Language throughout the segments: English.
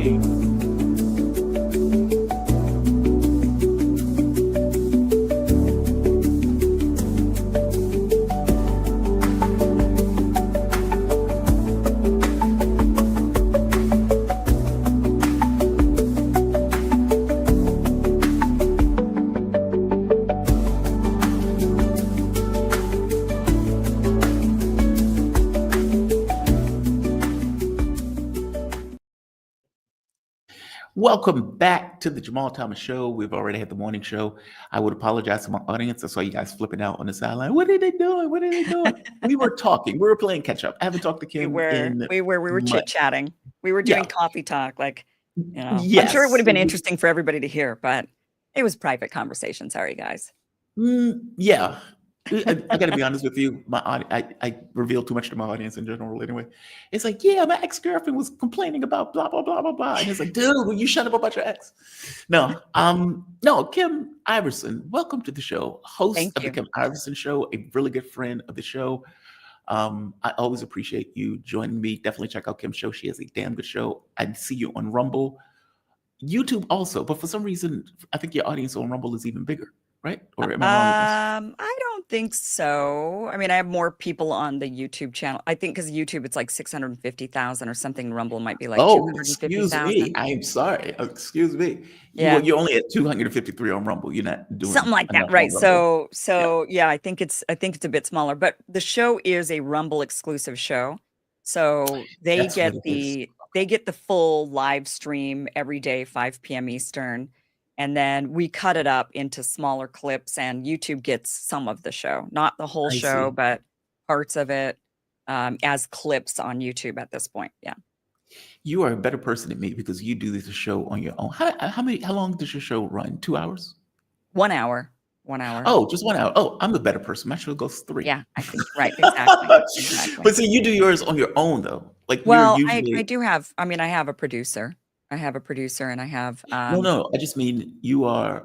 talking. Welcome back to the Jamal Thomas Show. We've already had the morning show. I would apologize to my audience. I saw you guys flipping out on the sideline. What are they doing? What are they doing? We were talking. We were playing catch up. I haven't talked to We Kim were in chit months. chatting. We were Yeah. doing coffee talk, like, I'm sure it Yes. would have been interesting for everybody to hear, but it was private conversation. Sorry, guys. Yeah. I got to be honest with you. I reveal too much to my audience in general anyway. It's like, yeah, my ex-girlfriend was complaining about blah, blah, blah, blah, blah. And it's like, dude, will you shut up about your ex? No, Kim Iversen, welcome to the show. Host Thank of the you. Kim Iversen Show, a really good friend of the show. I always appreciate you joining me. Definitely check out Kim's show. She has a damn good show. I see you on Rumble, YouTube also, but for some reason, I think your audience on Rumble is even bigger, right? Or am I wrong with this? I don't think so. I mean, I have more people on the YouTube channel. I think because YouTube, it's like 650,000 or something. Rumble might be like Oh, excuse 250,000. me. I'm sorry. Excuse me. Yeah. You're only at 253 on Rumble. You're not doing Something like that, enough right? on Rumble. So yeah, I think it's a bit smaller, but the show is a Rumble exclusive show. So That's what it is. they get the full live stream every day, 5 p.m. Eastern. And then we cut it up into smaller clips, and YouTube gets some of the show, not the whole I show, see. but parts of it as clips on YouTube at this point. Yeah. You are a better person than me because you do this show on your own. How long does your show run? 2 hours? 1 hour. 1 hour. Oh, just 1 hour. Oh, I'm the better person. My show goes 3. Yeah, I think right. Exactly. Exactly. But see, you do yours on your own though. Like you're Well, I usually do have, I mean, I have a producer. I have a producer and I have, no. I just mean you are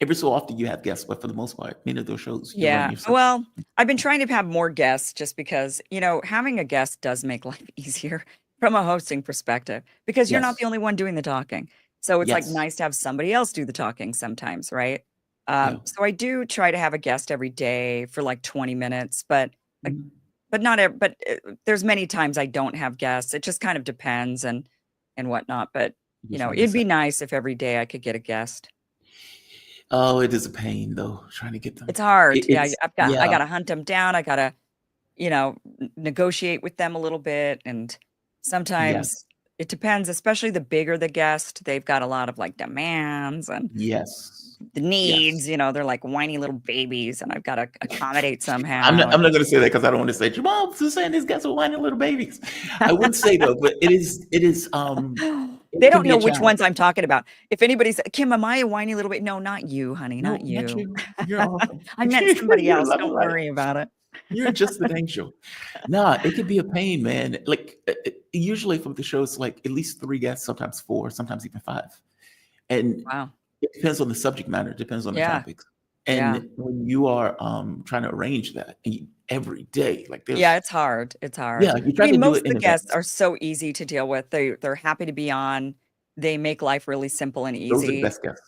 every so often you have guests, but for the most part, many of those shows you run yeah. yourself. Well, I've been trying to have more guests just because, having a guest does make life easier from a hosting perspective because you're not Yes. the only one doing the talking. So it's like Yes. nice to have somebody else do the talking sometimes, right? Yeah. So I do try to have a guest every day for like 20 minutes, but Mhm. there's many times I don't have guests. It just kind of depends and whatnot. But You just wanna it'd be say, nice if every day I could get a guest. oh, it is a pain though, trying to get them. It's hard. Yeah, It's I yeah. gotta hunt them down. I gotta, negotiate with them a little bit. And sometimes Yes. it depends, especially the bigger the guest, they've got a lot of like demands and Yes. the Yes. needs, they're like whiny little babies and I've got to accommodate somehow. I'm not gonna say that because I don't want to say Jamal is saying these guys are whiny little babies. I wouldn't say though, but it is They it can don't be know a which challenge. ones I'm talking about. If anybody's, Kim, am I a whiny little bit? No, not you, honey, No, not not you. you. You're awesome. I meant somebody You're a else. love of Don't life. worry about it. You're just an angel. Nah, it could be a pain, man. Like usually from the show, it's like at least 3 guests, sometimes 4, sometimes even 5. And Wow. it depends on the subject matter, it depends on the Yeah. topics. Yeah. And when you are trying to arrange that every day, like Yeah, there's it's hard. It's hard. yeah, you I try to mean, do most it of in the guests advance. are so easy to deal with. They're happy to be on. They make life really simple and Those are the easy. best guests.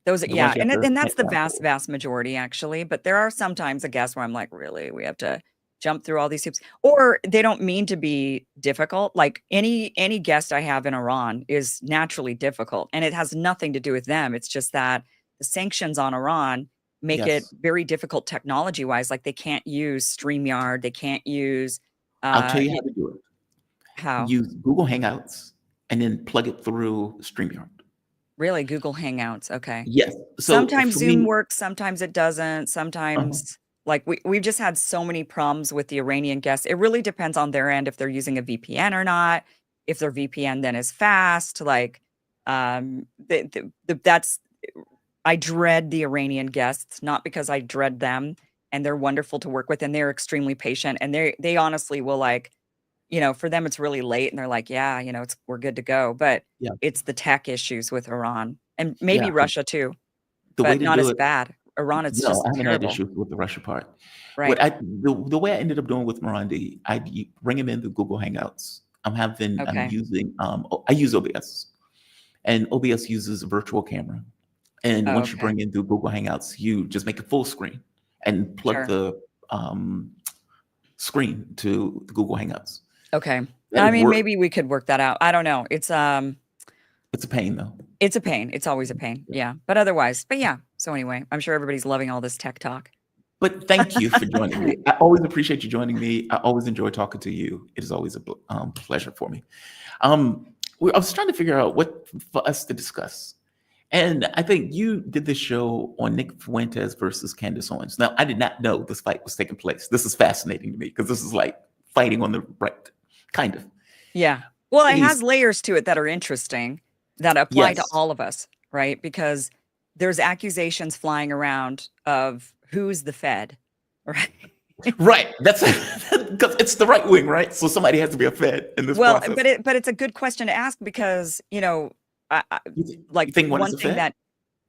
Those, The yeah, ones you have to and that's make the time for. vast majority actually. But there are sometimes a guest where I'm like, really, we have to jump through all these hoops, or they don't mean to be difficult. Like any guest I have in Iran is naturally difficult, and it has nothing to do with them. It's just that the sanctions on Iran make it Yes. very difficult technology wise. Like they can't use StreamYard, they can't use I'll tell you y how to do it. how? Use Google Hangouts and then plug it through StreamYard. Really? Google Hangouts, okay. Yes. So Sometimes for Zoom me, works, sometimes it doesn't. uh-huh. Sometimes like we've just had so many problems with the Iranian guests. It really depends on their end if they're using a VPN or not. If their VPN then is fast, like that's I dread the Iranian guests, not because I dread them, and they're wonderful to work with and they're extremely patient and they honestly will like, for them it's really late and they're like, yeah, we're good to go, but Yeah. it's the tech issues with Iran and maybe Yeah. Russia too, The way but to not do as it bad. Iran, it's no, just I haven't had terrible. issues with the Russia part. Right. The way I ended up doing with Mirandi, bring him in through Google Hangouts. I'm Okay. using I use OBS, and OBS uses a virtual camera. And Oh, once you okay. bring in the Google Hangouts, you just make it full screen and plug Sure. the screen to the Google Hangouts. Okay. I That'll mean, work. maybe we could work that out. I don't know. It's a pain though. It's a pain. It's always a pain. Yeah. But yeah. So anyway, I'm sure everybody's loving all this tech talk. But thank you for joining me. I always appreciate you joining me. I always enjoy talking to you. It is always a pleasure for me. I was trying to figure out what for us to discuss. And I think you did this show on Nick Fuentes versus Candace Owens. Now, I did not know this fight was taking place. This is fascinating to me because this is like fighting on the right, kind of. Yeah. Well, it Ladies, has layers to it that are interesting that apply to yes, all of us, right? Because there's accusations flying around of who's the Fed, right? right. That's because it's the right wing, right? So somebody has to be a Fed in this Well, process. but it's a good question to ask because, You like think one is one a thing Fed? that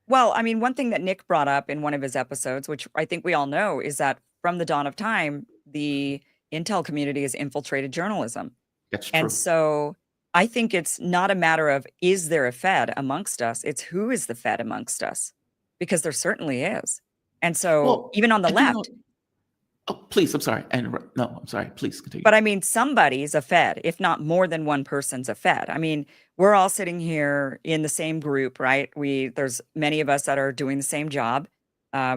well, I mean, one thing that Nick brought up in one of his episodes, which I think we all know, is that from the dawn of time, the intel community has infiltrated journalism. That's And true. so I think it's not a matter of is there a Fed amongst us? It's who is the Fed amongst us? Because there certainly is. And so Well, even on the I do know. left, Oh, please, I'm sorry. No, I'm sorry. Please continue. but I mean, somebody's a Fed, if not more than one person's a Fed. I mean, we're all sitting here in the same group, right? There's many of us that are doing the same job.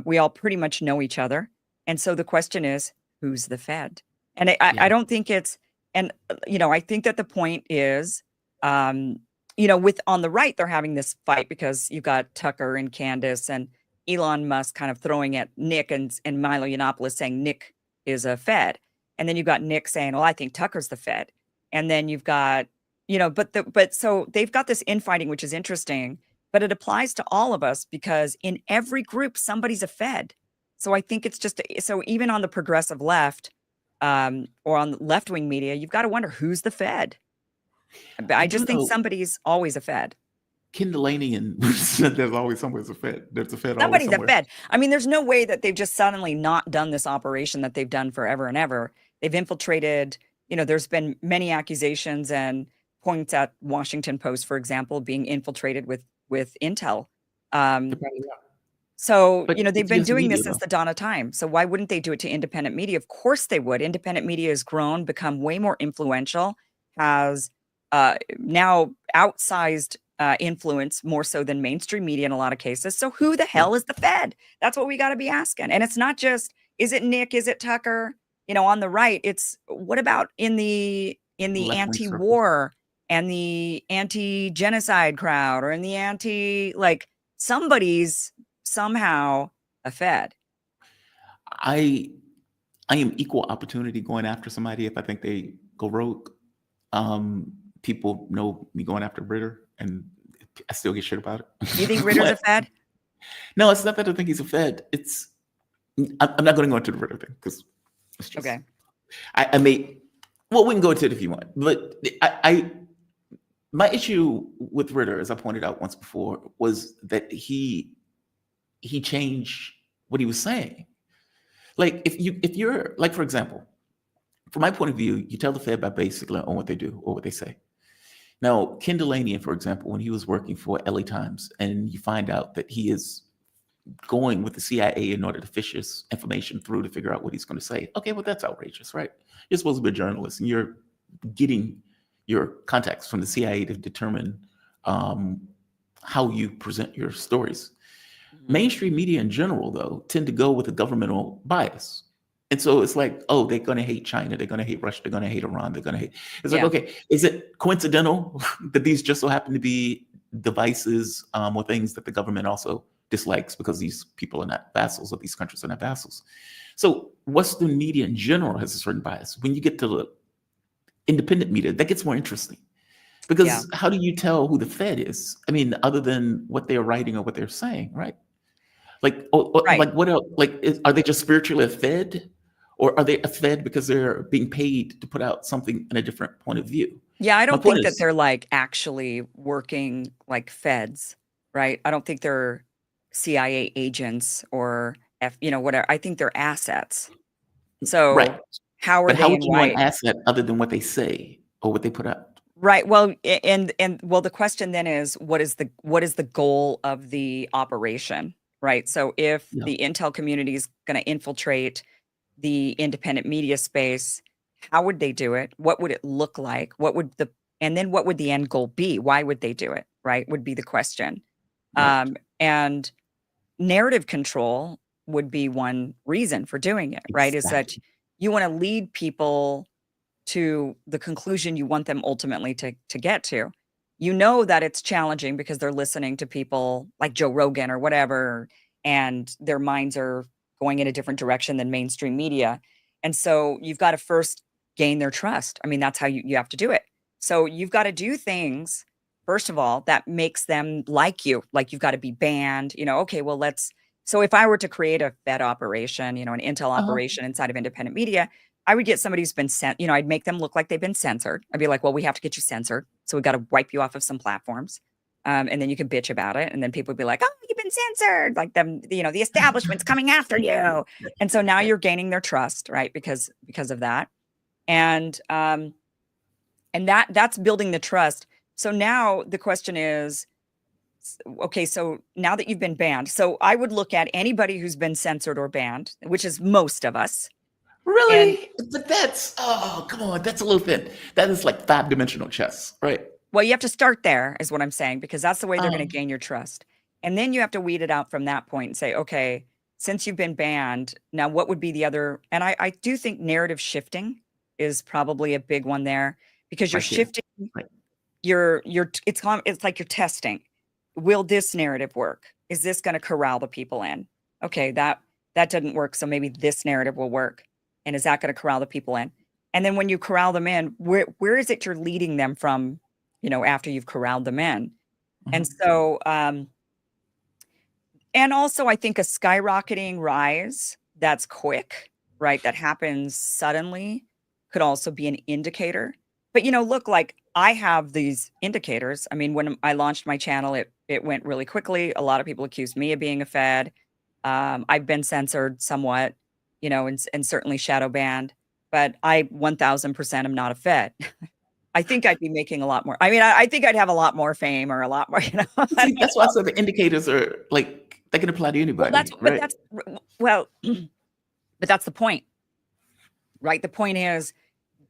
We all pretty much know each other. And so the question is, who's the Fed? And I Yeah. don't think it's, and I think that the point is, with on the right, they're having this fight because you've got Tucker and Candace and Elon Musk kind of throwing at Nick and Milo Yiannopoulos saying Nick is a Fed. And then you've got Nick saying, "Well, I think Tucker's the Fed." And then you've got, but so they've got this infighting, which is interesting, but it applies to all of us because in every group, somebody's a Fed. So I think it's just so even on the progressive left, or on left wing media, you've got to wonder who's the Fed. But I I do just think know somebody's always a Fed. Ken Delaney and said there's always somewhere's a Fed. There's a Fed always Somebody's a somewhere. Fed. I mean, there's no way that they've just suddenly not done this operation that they've done forever and ever. They've infiltrated, there's been many accusations and points at Washington Post, for example, being infiltrated with intel. They Um, probably are. so, But they've it's been just doing media this since though. the dawn of time. So why wouldn't they do it to independent media? Of course they would. Independent media has grown, become way more influential, has now outsized influence more so than mainstream media in a lot of cases. So who the Yeah. hell is the Fed? That's what we got to be asking. And it's not just is it Nick, is it Tucker? On the right, it's what about in the Left wing circles. anti-war and the anti-genocide crowd or in the somebody's somehow a Fed. I I am equal opportunity going after somebody if I think they go rogue. People know me going after Ritter, and I still get shit about it. You think Ritter's a But Fed? no, it's not that I think he's a Fed. I'm not going to go into the Ritter thing because it's just Okay. I may. Well, we can go into it if you want, but my issue with Ritter, as I pointed out once before, was that he changed what he was saying. Like if you're like, for example, from my point of view, you tell the Fed by basically on what they do or what they say. Now, Ken Delaney, for example, when he was working for LA Times, and you find out that he is going with the CIA in order to fish his information through to figure out what he's going to say. Okay, well, that's outrageous, right? You're supposed to be a journalist, and you're getting your contacts from the CIA to determine how you present your stories. Mhm. Mainstream media in general, though, tend to go with a governmental bias. And so it's like, oh, they're going to hate China. They're going to hate Russia. They're going to hate Iran. They're going to hate. It's like, Yeah. okay, is it coincidental that these just so happen to be devices or things that the government also dislikes because these people are not vassals or these countries are not vassals? So Western media in general has a certain bias. When you get to the independent media, that gets more interesting. Yeah. Because how do you tell who the Fed is? I mean, other than what they're writing or what they're saying, right? Like, Right. like what else? Like, are they just spiritually fed, or are they fed because they're being paid to put out something in a different point of view? Yeah, I My don't point think that is, they're like actually working like feds, right? I don't think they're CIA agents or whatever. I think they're assets. right? So how are But how they would and you know an why? asset other than what they say? or what they put out. Right. Well, and well, the question then is, what is the goal of the operation, right? So if Yeah. the intel community is going to infiltrate the independent media space, how would they do it? What would it look like? And then what would the end goal be? Why would they do it? Right? Would be the question. Right. And narrative control would be one reason for doing it, right? Is that Exactly. you want to lead people to the conclusion you want them ultimately to get to. You know that it's challenging because they're listening to people like Joe Rogan or whatever, and their minds are going in a different direction than mainstream media. And so you've got to first gain their trust. I mean, that's how you have to do it. So you've got to do things, first of all, that makes them like you. Like you've got to be banned, okay, well, so if I were to create a Fed operation, an intel Uh-huh. operation inside of independent media, I would get somebody who's been sent, I'd make them look like they've been censored. I'd be like, well, we have to get you censored. So we got to wipe you off of some platforms. And then you can bitch about it. And then people would be like, oh, you've been censored. Like them, the establishment's coming after you. And so now you're gaining their trust, right? Because of that. And that's building the trust. So now the question is, okay, so now that you've been banned, so I would look at anybody who's been censored or banned, which is most of us. And Really? But come on, that's a little thin. That is like 5-dimensional chess, right? well, you have to start there is what I'm saying, because that's the way they're going to Um, gain your trust. And then you have to weed it out from that point and say, okay, since you've been banned, now what would be the other? And I do think narrative shifting is probably a big one there, because you're right there. shifting Right. it's like you're testing. Will this narrative work? Is this going to corral the people in? Okay, that didn't work, so maybe this narrative will work. And is that going to corral the people in? And then when you corral them in, where is it you're leading them from, after you've corralled them in? And Mhm. so and also I think a skyrocketing rise that's quick, right? That happens suddenly could also be an indicator. But look, like I have these indicators. I mean, when I launched my channel, it went really quickly. A lot of people accused me of being a fed. I've been censored somewhat, and certainly shadow banned, but I 1000% am not a fed. I think I'd be making a lot more. I mean, I think I'd have a lot more fame or a lot more, I See, don't that's why I know. said the indicators are like they can apply to Well, anybody, but right? that's well, but that's the point, right? The point is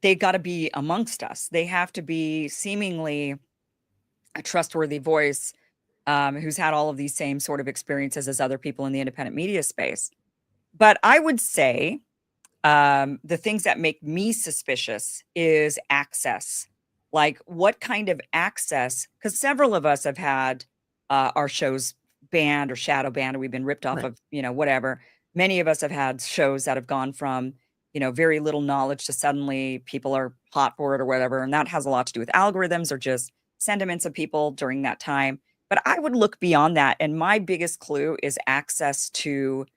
they got to be amongst us. They have to be seemingly a trustworthy voice, who's had all of these same sort of experiences as other people in the independent media space. But I would say the things that make me suspicious is access. Like what kind of access? Because several of us have had our shows banned or shadow banned, or we've been ripped off Right. of, whatever. Many of us have had shows that have gone from, very little knowledge to suddenly people are hot for it or whatever. And that has a lot to do with algorithms or just sentiments of people during that time. But I would look beyond that. And my biggest clue is access to,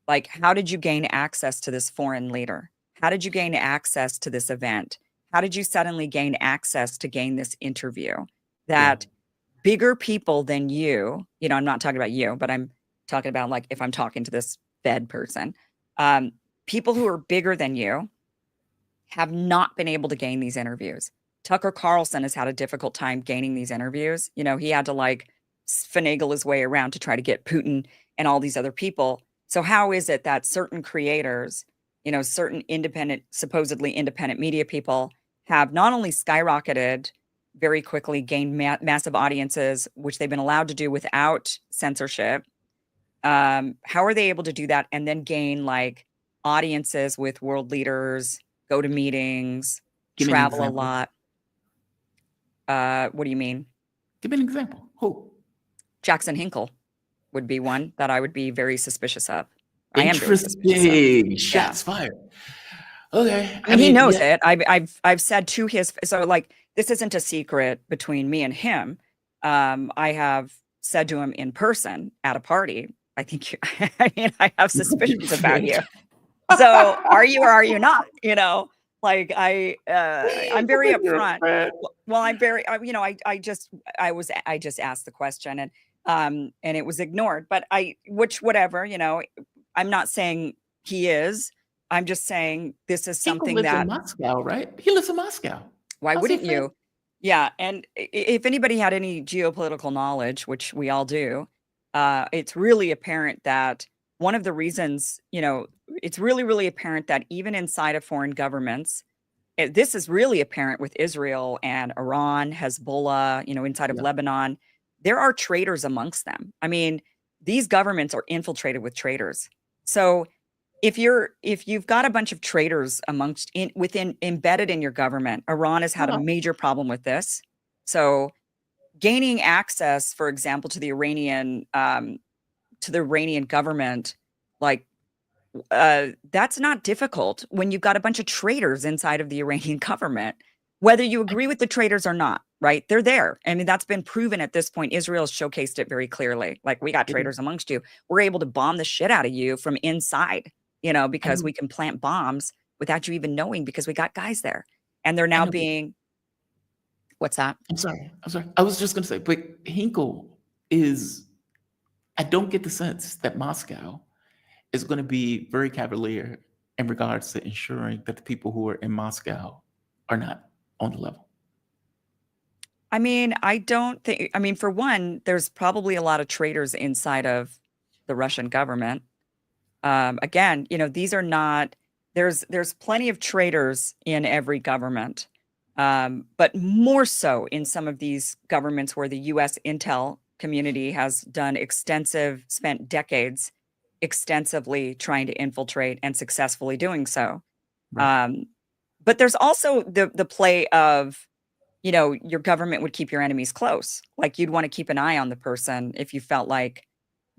like, how did you gain access to this foreign leader? How did you gain access to this event? How did you suddenly gain access to gain this interview? Yeah. That bigger people than you, I'm not talking about you, but I'm talking about like if I'm talking to this Fed person, um, people who are bigger than you have not been able to gain these interviews. Tucker Carlson has had a difficult time gaining these interviews. He had to like finagle his way around to try to get Putin and all these other people. So how is it that certain creators, certain independent, supposedly independent media people have not only skyrocketed very quickly, gained massive audiences, which they've been allowed to do without censorship? How are they able to do that and then gain like audiences with world leaders, go to meetings, Give me an travel a example. lot? What do you mean? Give me an example. Who? Jackson Hinkle would be one that I would be very suspicious of. I am very suspicious of. Interesting. Yeah. Shots fired. Okay. I I mean, he mean, knows yeah. it. I've said to his, so like this isn't a secret between me and him. I have said to him in person at a party, I think I mean, I have You could be suspicions about fed. you. So are you or are you not? Like I'm I very think you're a upfront. fed. Well, I'm very, I just asked the question and it was ignored, but whatever, I'm not saying he is. I'm just saying this is Hinkle something lives in that Moscow, right? He lives in Moscow. Why Also, wouldn't Fed, you? Yeah, and if anybody had any geopolitical knowledge, which we all do, it's really apparent that one of the reasons, it's really, really apparent that even inside of foreign governments, this is really apparent with Israel and Iran, Hezbollah, inside of yeah, Lebanon. There are traitors amongst them. I mean, these governments are infiltrated with traitors. So if you've got a bunch of traitors amongst in within embedded in your government, Iran has had a uh, major problem with this. So gaining access, for example, to the Iranian government, like that's not difficult when you've got a bunch of traitors inside of the Iranian government, whether you agree with the traitors or not, right? They're there. I mean, that's been proven at this point. Israel's showcased it very clearly. Like, we got it is. traitors amongst you. We're able to bomb the shit out of you from inside, because And we can plant bombs without you even knowing because we got guys there. And they're now and being, what's that? I'm sorry. I'm sorry. I was just going to say, but Hinkle is. I don't get the sense that Moscow is going to be very cavalier in regards to ensuring that the people who are in Moscow are not on the level. I mean, I don't think, I mean, for one, there's probably a lot of traitors inside of the Russian government. Again, these are not, there's plenty of traitors in every government, but more so in some of these governments where the US intel community has done spent decades extensively trying to infiltrate and successfully doing so. Right. Um, but there's also the play of, your government would keep your enemies close. Like, you'd want to keep an eye on the person if you felt like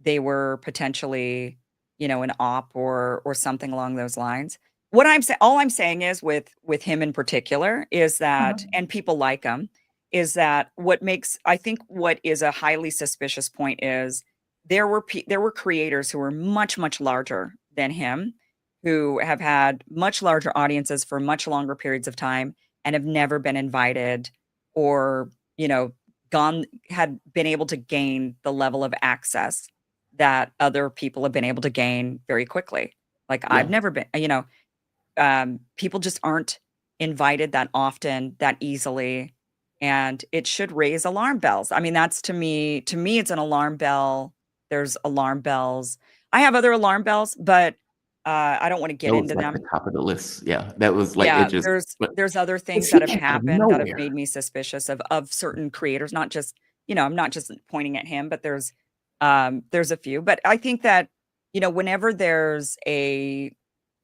they were potentially, an op or something along those lines. All I'm saying is with him in particular is that, Uh-huh. and people like him, is that I think what is a highly suspicious point is there were creators who were much, much larger than him, who have had much larger audiences for much longer periods of time and have never been invited or, gone had been able to gain the level of access that other people have been able to gain very quickly. Like, I've Yeah. never been, people just aren't invited that often, that easily, and it should raise alarm bells. I mean, that's to me, it's an alarm bell. There's alarm bells. I have other alarm bells, but I don't want to get That was into like the them. top of the list. Yeah. That was like it Yeah, just but there's other things he that have came out of happened that have nowhere. made me suspicious of certain creators, not just, I'm not just pointing at him, but there's a few. But I think that, whenever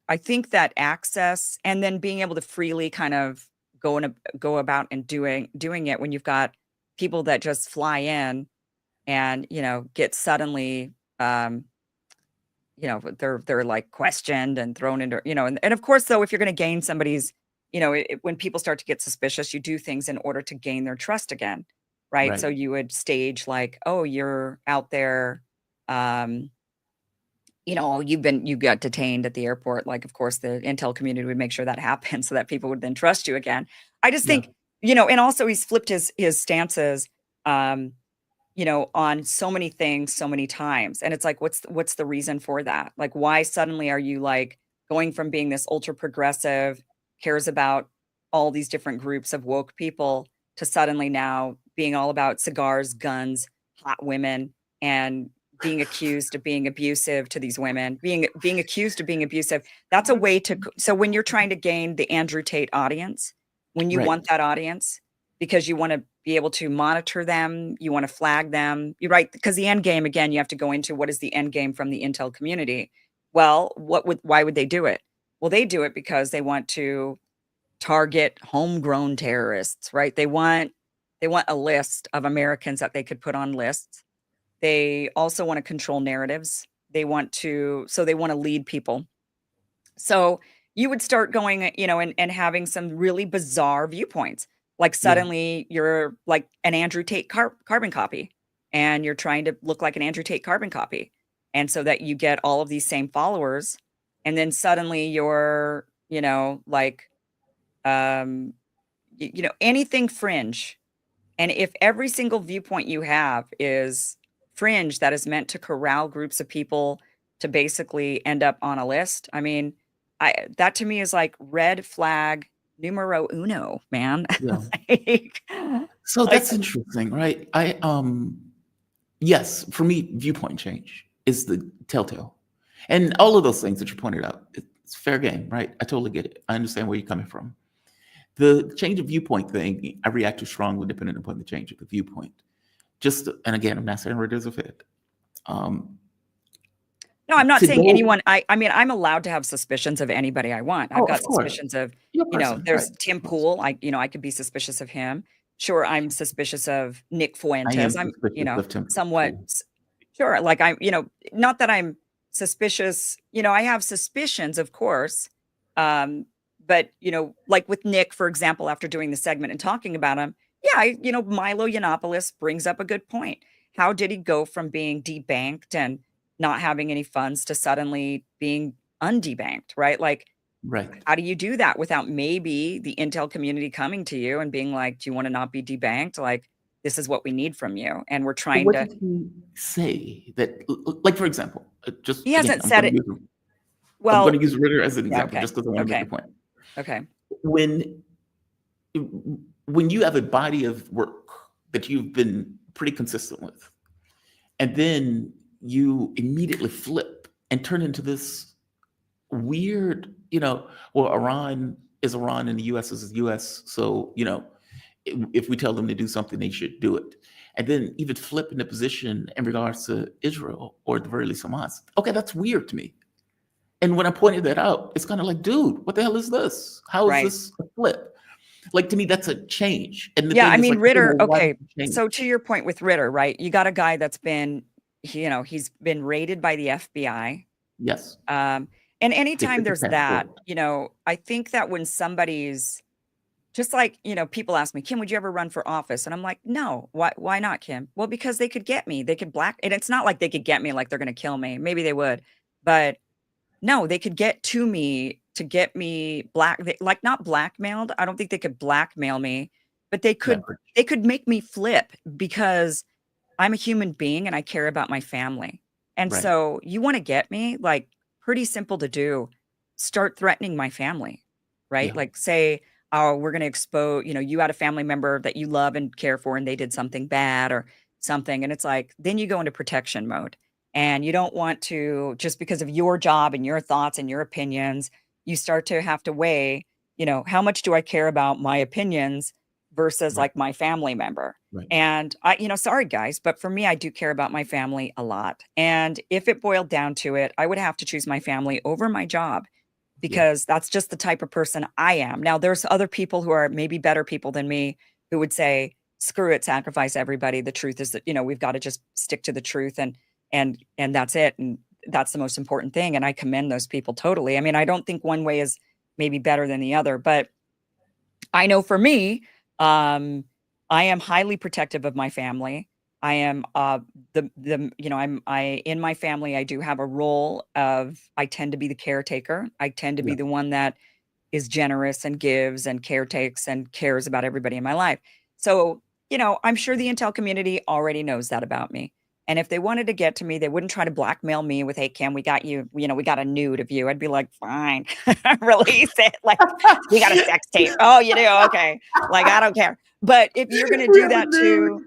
I think that access and then being able to freely kind of go about and doing it when you've got people that just fly in and, get suddenly, um they're like questioned and thrown into, and of course, though, if you're going to gain somebody's, when people start to get suspicious, you do things in order to gain their trust again, right? So Right. you would stage like, oh, you're out there, um, you got detained at the airport. Like, of course, the intel community would make sure that happens so that people would then trust you again. I just Yeah. think, and also he's flipped his stances. Um, on so many things so many times. And it's like, what's the reason for that? Like, why suddenly are you like going from being this ultra progressive, cares about all these different groups of woke people to suddenly now being all about cigars, guns, hot women, and being accused of being abusive to these women, being accused of being abusive. That's a way to so when you're trying to gain the Andrew Tate audience, when you Right. want that audience, because you want to be able to monitor them, you want to flag them. You're right, because the end game, again, you have to go into what is the end game from the intel community. Well, why would they do it? Well, they do it because they want to target homegrown terrorists, right? They want a list of Americans that they could put on lists. They also want to control narratives. They want to lead people. So you would start going, and having some really bizarre viewpoints. Like, Yeah. suddenly you're like an Andrew Tate carbon copy, and you're trying to look like an Andrew Tate carbon copy. And so that you get all of these same followers. And then suddenly you're, like, um, anything fringe. And if every single viewpoint you have is fringe that is meant to corral groups of people to basically end up on a list, I mean, that to me is like red flag. numero uno, man. Yeah. Like So like that's interesting, right? Yes, for me, viewpoint change is the telltale. And all of those things that you pointed out, it's fair game, right? I totally get it. I understand where you're coming from. The change of viewpoint thing, I react to strongly depending upon the change of the viewpoint. And again, I'm not saying we're as a fit. Um, No, I'm not to saying go, anyone I mean, I'm allowed to have suspicions of anybody I want. I've oh, got of course, suspicions of, your person, right? there's Tim Of course. Pool. I could be suspicious of him. Sure, I'm suspicious of Nick I Fuentes. am I'm, suspicious of Tim somewhat Pool. sure, like not that I'm suspicious, I have suspicions, of course. Um, but like with Nick, for example, after doing the segment and talking about him, yeah, Milo Yiannopoulos brings up a good point. How did he go from being debanked and not having any funds to suddenly being undebanked, right? Like, Right. how do you do that without maybe the Intel community coming to you and being like, "Do you wanna not be debanked? Like, this is what we need from you, and we're But trying what to." did he say that, like, for example, just He again, hasn't said it. I'm going Well, to use Ritter as an yeah, example okay. just because I want to make the Okay. point. Okay. When when you have a body of work that you've been pretty consistent with, and then you immediately flip and turn into this weird, well, Iran is Iran and the US is the US. So, if we tell them to do something, they should do it. And then even flip in the position in regards to Israel or at the very least Hamas. Okay, that's weird to me. And when I pointed that out, it's kind of like, dude, what the hell is this? How is Right. this a flip? Like to me, that's a change. And the Yeah, thing I is mean, like, okay, Ritter well, why did okay, you so to change? your point with Ritter, right? You got a guy that's been he's been raided by the FBI. Yes, Um, and they anytime took the there's that, passport. I think that when somebody's just like, people ask me, "Kim, would you ever run for office?" And I'm like, "No. Why not, Kim?" "Well, because they could get me. They could black," and it's not like they could get me like they're gonna kill me. Maybe they would. But no, they could get to me to get me like not blackmailed. I don't think they could blackmail me, but Leverage. they could make me flip because I'm a human being and I care about my family. And Right. so you wanna get me, like, pretty simple to do. Start threatening my family, right? Yeah. Like, say, "Oh, we're gonna expose," you had a family member that you love and care for, and they did something bad or something, and it's like, then you go into protection mode. And you don't want to just because of your job and your thoughts and your opinions, you start to have to weigh, how much do I care about my opinions versus, Right. like, my family member? Right. And sorry guys, but for me, I do care about my family a lot. And if it boiled down to it, I would have to choose my family over my job Yeah. because that's just the type of person I am. Now, there's other people who are maybe better people than me who would say, screw it, sacrifice everybody. The truth is that, we've got to just stick to the truth and that's it. And that's the most important thing. And I commend those people totally. I mean, I don't think one way is maybe better than the other, but I know for me, um, I am highly protective of my family. I am I in my family I do have a role of I tend to be the caretaker. I tend to be Yeah. the one that is generous and gives and caretakes and cares about everybody in my life. So, I'm sure the Intel community already knows that about me. And if they wanted to get to me, they wouldn't try to blackmail me with, "Hey, Kim, we got you, we got a nude of you." I'd be like, "Fine, release it." Like, "We got a sex tape." "Oh, you do? Okay." Like, I don't care. But if you're gonna We do have a that dude. to,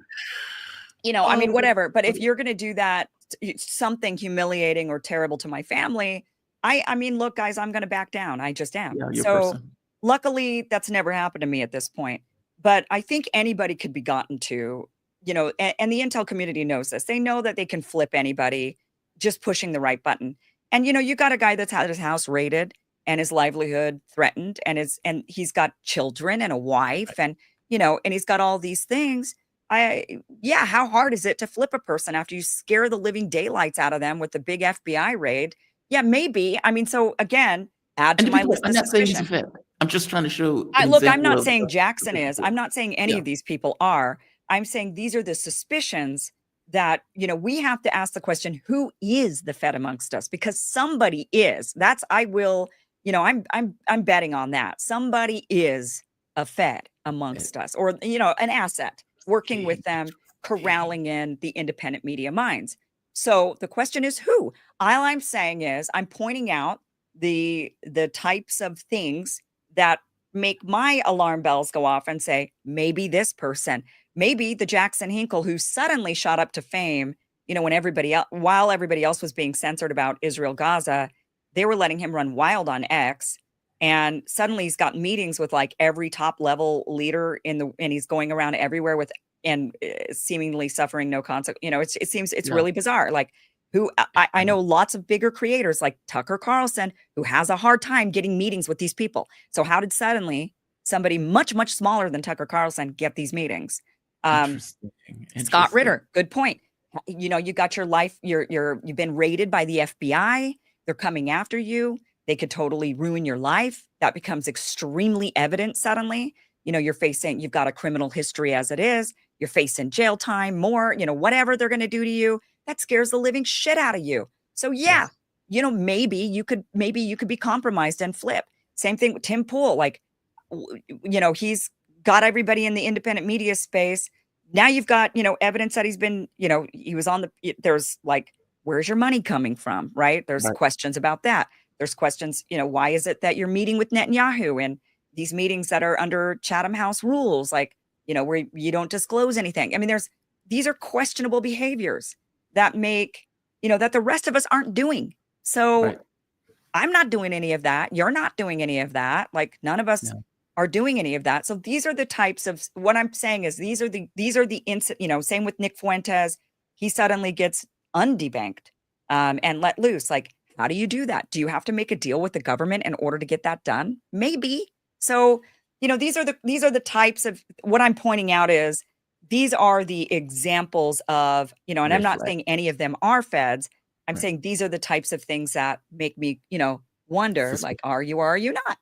I mean, Oh, that's whatever. But if funny. you're gonna do that, something humiliating or terrible to my family, I mean, look, guys, I'm gonna back down. I just am. Yeah, your So, person. luckily, that's never happened to me at this point. But I think anybody could be gotten to, and the Intel community knows this. They know that they can flip anybody just pushing the right button. And you got a guy that's had his house raided and his livelihood threatened and he's got children and a wife and and he's got all these things. Yeah, how hard is it to flip a person after you scare the living daylights out of them with the big FBI raid? Yeah, maybe. I mean, so again, add And to to be my clear, list I'm of not saying he's a suspicion. fit. I'm just trying to show I an look, I'm example not of saying a Jackson is. potential. I'm not saying any Yeah. of these people are. I'm saying these are the suspicions that, we have to ask the question, who is the Fed amongst us? Because somebody is. That's I will, I'm betting on that. Somebody is a Fed It- amongst us or, an asset working with Gee, them, gee. corralling in the independent media minds. So the question is who? All I'm saying is I'm pointing out the types of things that make my alarm bells go off and say, maybe this person, maybe the Jackson Hinkle who suddenly shot up to fame, when everybody else, while everybody else was being censored about Israel Gaza, they were letting him run wild on X. And suddenly he's got meetings with like every top level leader and he's going around everywhere with and seemingly suffering no consequence. It seems it's Yeah. really bizarre. Like I know lots of bigger creators like Tucker Carlson who has a hard time getting meetings with these people. So how did suddenly somebody much, much smaller than Tucker Carlson get these meetings? Interesting. Scott Interesting. Ritter, good point. You got your life, you've been raided by the FBI. They're coming after you. They could totally ruin your life. That becomes extremely evident suddenly. You've got a criminal history as it is. You're facing jail time, more, whatever they're going to do to you. That scares the living shit out of you. So yeah, Yes. maybe you could be compromised and flip. Same thing with Tim Pool. Like, he's got everybody in the independent media space. Now you've got, evidence that he's been, he was on there's like, where's your money coming from? Right. There's Right. questions about that. There's questions, why is it that you're meeting with Netanyahu and these meetings that are under Chatham House rules, like, where you don't disclose anything. I mean, these are questionable behaviors that make, that the rest of us aren't doing. So Right. I'm not doing any of that. You're not doing any of that. Like none of us No. are doing any of that. So these are the types of what I'm saying is these are the same with Nick Fuentes. He suddenly gets undebanked and let loose. Like, how do you do that? Do you have to make a deal with the government in order to get that done? Maybe. So, these are the types of what I'm pointing out is these are the examples of, and I'm Red not flag. saying any of them are feds. I'm Right. saying these are the types of things that make me, wonder, Sus- like, are you or are you not?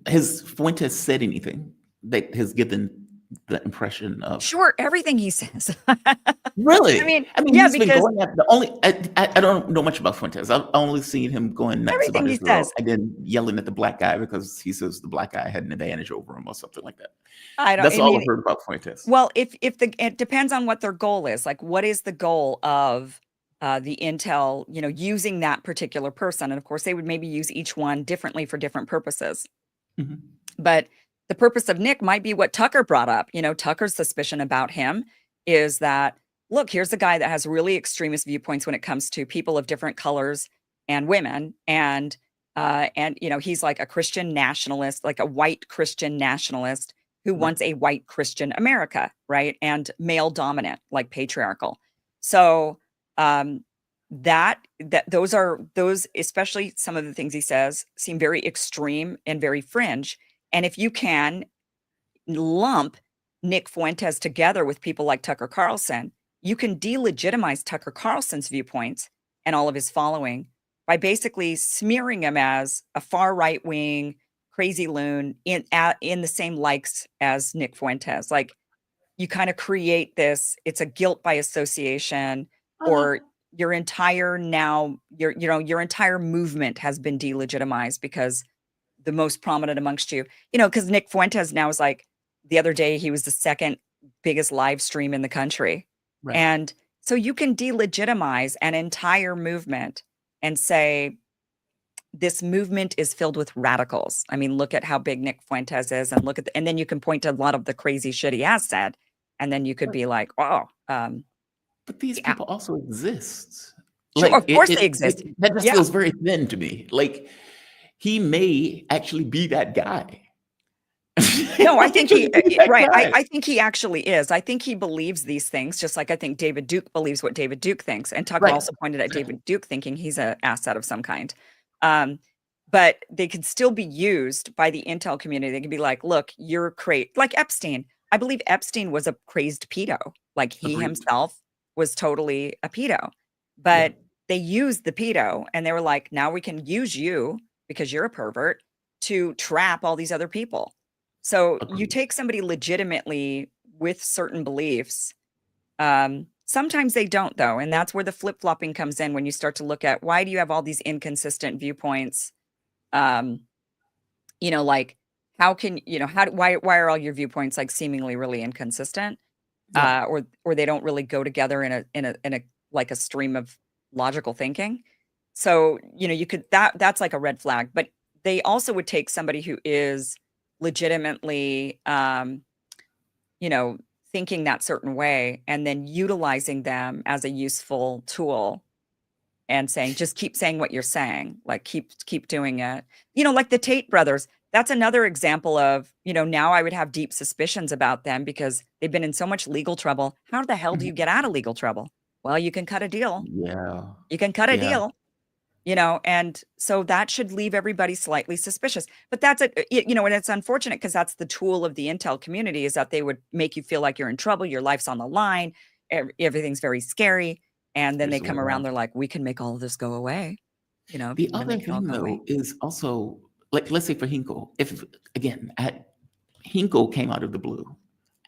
Has Fuentes said anything that has given the impression of Sure, everything he says. really? mean, I mean, yeah, he's been because going at the only. I don't know much about Fuentes. I've only seen him going nuts everything about he Israel says, and then yelling at the black guy because he says the black guy had an advantage over him or something like that. That's I all I've mean, heard about Fuentes. well, if it depends on what their goal is. Like, what is the goal of the intel, using that particular person? And of course, they would maybe use each one differently for different purposes. Mhm. But the purpose of Nick might be what Tucker brought up. Tucker's suspicion about him is that, look, here's a guy that has really extremist viewpoints when it comes to people of different colors and women. And he's like a Christian nationalist, like a white Christian nationalist who Right. wants a white Christian America, right? And male dominant, like patriarchal. So um those, especially some of the things he says, seem very extreme and very fringe. And if you can lump Nick Fuentes together with people like Tucker Carlson, you can delegitimize Tucker Carlson's viewpoints and all of his following by basically smearing him as a far right wing crazy loon in the same likes as Nick Fuentes. Like, you kind of create this, it's a guilt by association, or Uh, your entire movement has been delegitimized because the most prominent amongst you, because Nick Fuentes now is like, the other day, he was the second biggest live stream in the country. right. And so you can delegitimize an entire movement and say, this movement is filled with radicals. I mean, look at how big Nick Fuentes is and and then you can point to a lot of the crazy shit he has said. And then you could Right. be like, oh, But these yeah, people also exist. sure. Like Of course they exist. that just Yeah. feels very thin to me. Like he may actually be that guy. No, I Might think he just be that right, guy. I think he actually is. I think he believes these things, just like I think David Duke believes what David Duke thinks, and Tucker Right. also pointed at Exactly. David Duke thinking he's an asset of some kind. Um, but they could still be used by the intel community. They could be like, "Look, you're like Epstein." I believe Epstein was a crazed pedo. Like, he Agreed. himself was totally a pedo. Yeah. But they used the pedo and they were like, "Now we can use you because you're a pervert to trap all these other people." So you Agreed. take somebody legitimately with certain beliefs. Sometimes they don't, though. And that's where the flip flopping comes in when you start to look at why do you have all these inconsistent viewpoints? Um, like, how can, why are all your viewpoints like seemingly really inconsistent? Yeah. Or they don't really go together in a like a stream of logical thinking. So, you could that's like a red flag. But they also would take somebody who is legitimately, you know, thinking that certain way and then utilizing them as a useful tool and saying, just keep saying what you're saying, like keep doing it. You know, like the Tate brothers, that's another example of, you know, now I would have deep suspicions about them because they've been in so much legal trouble. How the hell do you get out of legal trouble? Well, you can cut a deal. Yeah. You can cut a Yeah. deal. You know, and so that should leave everybody slightly suspicious. But that's you know, and it's unfortunate because that's the tool of the intel community is that they would make you feel like you're in trouble, your life's on the line, everything's very scary. And then they come around, they're like, we can make all of this go away. You know, The other thing though is also like, let's say for Hinkle, if again, Hinkle came out of the blue.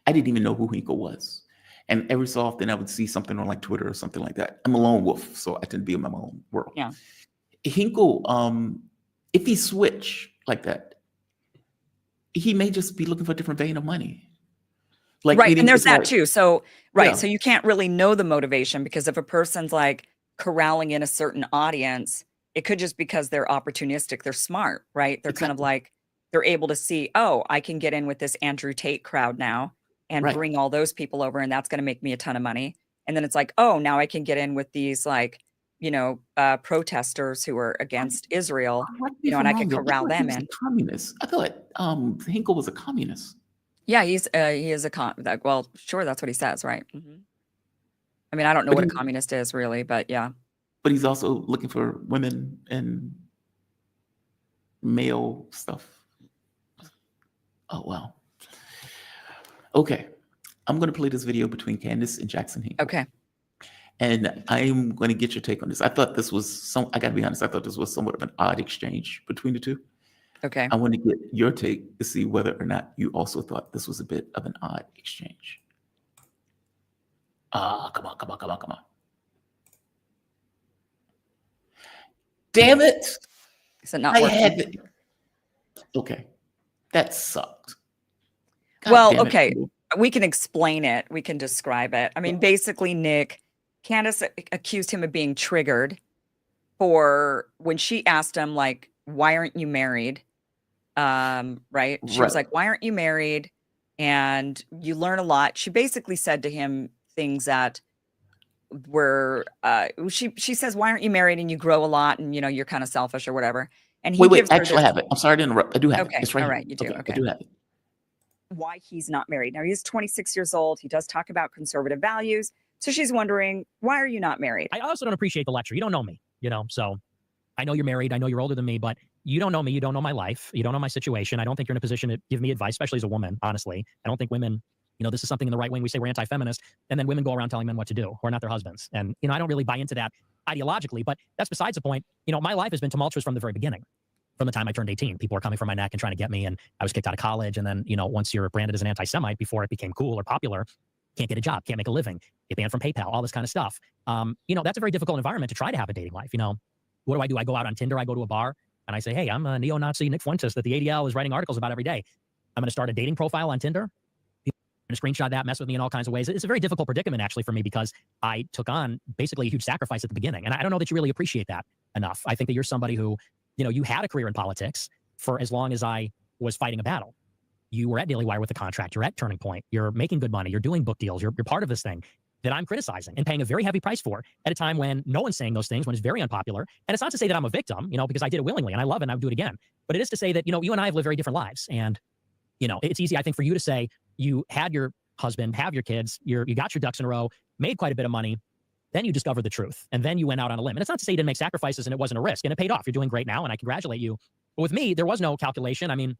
I didn't even know who Hinkle was. And every so often I would see something on like Twitter or something like that. I'm a lone wolf, so I tend to be in my own world. Yeah. Hinkle, if he switch like that, he may just be looking for a different vein of money. Like, right, and there's that too. So right, Yeah. so you can't really know the motivation because if a person's like corralling in a certain audience, it could just because they're opportunistic, they're smart, right? They're kind of like they're able to see, oh, I can get in with this Andrew Tate crowd now and bring all those people over, and that's going to make me a ton of money. And then it's like, oh, now I can get in with these like, you know, protesters who are against Israel, you know, and I can corral them in. Communist. I thought Hinkle was a communist. Yeah, he is a well, sure, that's what he says, right? I mean, I don't know what a communist is really, but yeah. But he's also looking for women and male stuff. Oh wow. Okay, I'm going to play this video between Candace and Jackson Hinkle. Okay. And I'm going to get your take on this. I thought this was I got to be honest, I thought this was somewhat of an odd exchange between the two. Okay. I want to get your take to see whether or not you also thought this was a bit of an odd exchange. Come on. Damn it. Is it not working? Okay. That sucked. Well, okay. We can explain it. We can describe it. I mean, basically, Candace accused him of being triggered for when she asked him, like, why aren't you married? Right? She was like, why aren't you married? And you learn a lot. She basically said to him things that were, she says, why aren't you married? And you grow a lot and, you know, you're kind of selfish or whatever. And he wait, actually I have it. I'm sorry to interrupt. I do have it. It's right all here. right, you do. Okay. I do have it. Why he's not married. Now he's 26 years old. He does talk about conservative values. So she's wondering, why are you not married? I also don't appreciate the lecture. You don't know me, you know, so I know you're married. I know you're older than me, but you don't know me. You don't know my life. You don't know my situation. I don't think you're in a position to give me advice, especially as a woman, honestly. I don't think women, you know, this is something in the right wing. We say we're anti-feminist, and then women go around telling men what to do, who are not their husbands. And, you know, I don't really buy into that ideologically, but that's besides the point. You know, my life has been tumultuous from the very beginning. From the time I turned 18, people were coming for my neck and trying to get me, and I was kicked out of college. And then, you know, once you're branded as an anti-Semite before it became cool or popular, can't get a job, can't make a living, get banned from PayPal, all this kind of stuff. You know, that's a very difficult environment to try to have a dating life. You know, what do? I go out on Tinder, I go to a bar, and I say, hey, I'm a neo-Nazi Nick Fuentes that the ADL is writing articles about every day. I'm going to start a dating profile on Tinder. People are going to screenshot that, mess with me in all kinds of ways. It's a very difficult predicament, actually, for me, because I took on basically a huge sacrifice at the beginning. And I don't know that you really appreciate that enough. I think that you're somebody who, you know, you had a career in politics for as long as I was fighting a battle. You were at Daily Wire with a contract. You're at Turning Point. You're making good money. You're doing book deals. You're part of this thing that I'm criticizing and paying a very heavy price for at a time when no one's saying those things, when it's very unpopular. And it's not to say that I'm a victim, you know, because I did it willingly and I love it and I would do it again. But it is to say that, you know, you and I have lived very different lives. And, you know, it's easy, I think, for you to say you had your husband, have your kids, you got your ducks in a row, made quite a bit of money. Then you discovered the truth. And then you went out on a limb. And it's not to say you didn't make sacrifices and it wasn't a risk. And it paid off. You're doing great now and I congratulate you. But with me, there was no calculation. I mean,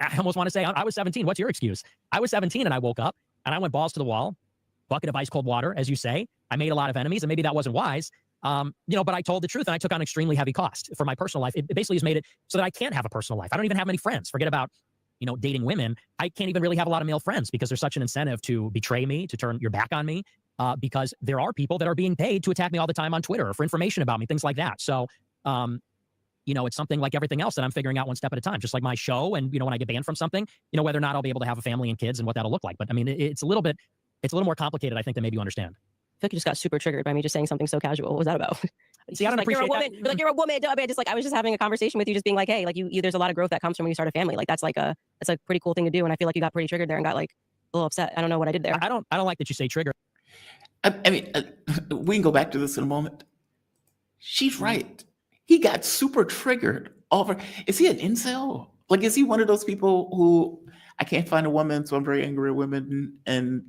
I almost want to say I was 17. What's your excuse? I was 17 and I woke up and I went balls to the wall, bucket of ice cold water, as you say. I made a lot of enemies and maybe that wasn't wise. You know, but I told the truth and I took on extremely heavy cost for my personal life. It basically has made it so that I can't have a personal life. I don't even have many friends. Forget about, you know, dating women. I can't even really have a lot of male friends because there's such an incentive to betray me, to turn your back on me, because there are people that are being paid to attack me all the time on Twitter or for information about me, things like that. So, you know, it's something like everything else that I'm figuring out one step at a time, just like my show. And, you know, when I get banned from something, you know, whether or not I'll be able to have a family and kids and what that'll look like. But I mean, it's a little more complicated, I think, than maybe you understand. I feel like you just got super triggered by me just saying something so casual. What was that about? See, I don't Like, you're a appreciate woman. You're like, you're a woman. I mean, just like, I was just having a conversation with you, just being like, hey, like there's a lot of growth that comes from when you start a family. Like that's a pretty cool thing to do. And I feel like you got pretty triggered there and got like a little upset. I don't know what I did there. I don't like that you say trigger. I mean, we can go back to this in a moment. She's right. He got super triggered over. Is he an incel? Like, is he one of those people who I can't find a woman, so I'm very angry at women, and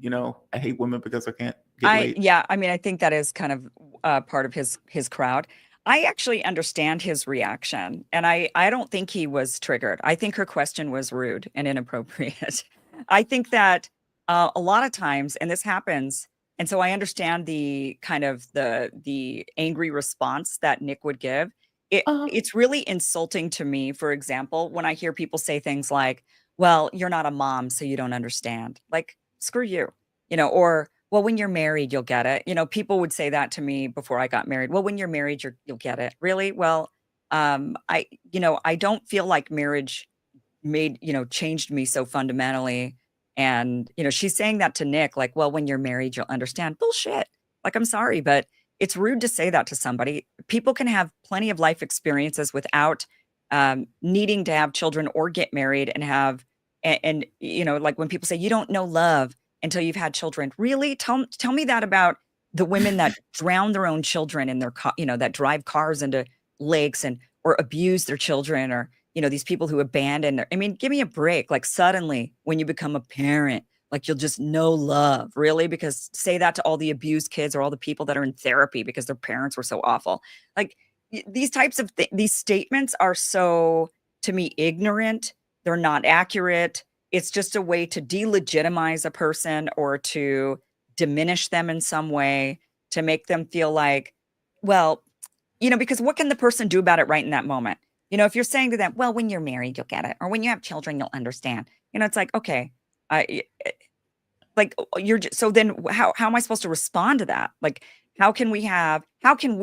I hate women because I can't get laid? Yeah, I mean, I think that is kind of part of his crowd. I actually understand his reaction, and I don't think he was triggered. I think her question was rude and inappropriate. I think that a lot of times, and this happens, and so I understand the kind of the angry response that Nick would give. Uh, It's really insulting to me, for example, when I hear people say things like, "Well, you're not a mom, so you don't understand." Like, screw you, or well, when you're married, you'll get it. People would say that to me before I got married. Well, when you're married, you'll get it. Really? Well, I don't feel like marriage changed me so fundamentally. And, she's saying that to Nick, like, well, when you're married, you'll understand. Bullshit. Like, I'm sorry, but it's rude to say that to somebody. People can have plenty of life experiences without needing to have children or get married and have, like when people say you don't know love until you've had children. Really? Tell me that about the women that drown their own children in their that drive cars into lakes or abuse their children, or these people who abandon their, I mean, give me a break. Like, suddenly when you become a parent, like, you'll just know love. Really? Because say that to all the abused kids or all the people that are in therapy because their parents were so awful. Like, these types of these statements are so, to me, ignorant. They're not accurate. It's just a way to delegitimize a person or to diminish them in some way, to make them feel like, well, because what can the person do about it right in that moment? If you're saying to them, well, when you're married, you'll get it. Or when you have children, you'll understand. It's like, okay, like, so then how am I supposed to respond to that? Like, how can we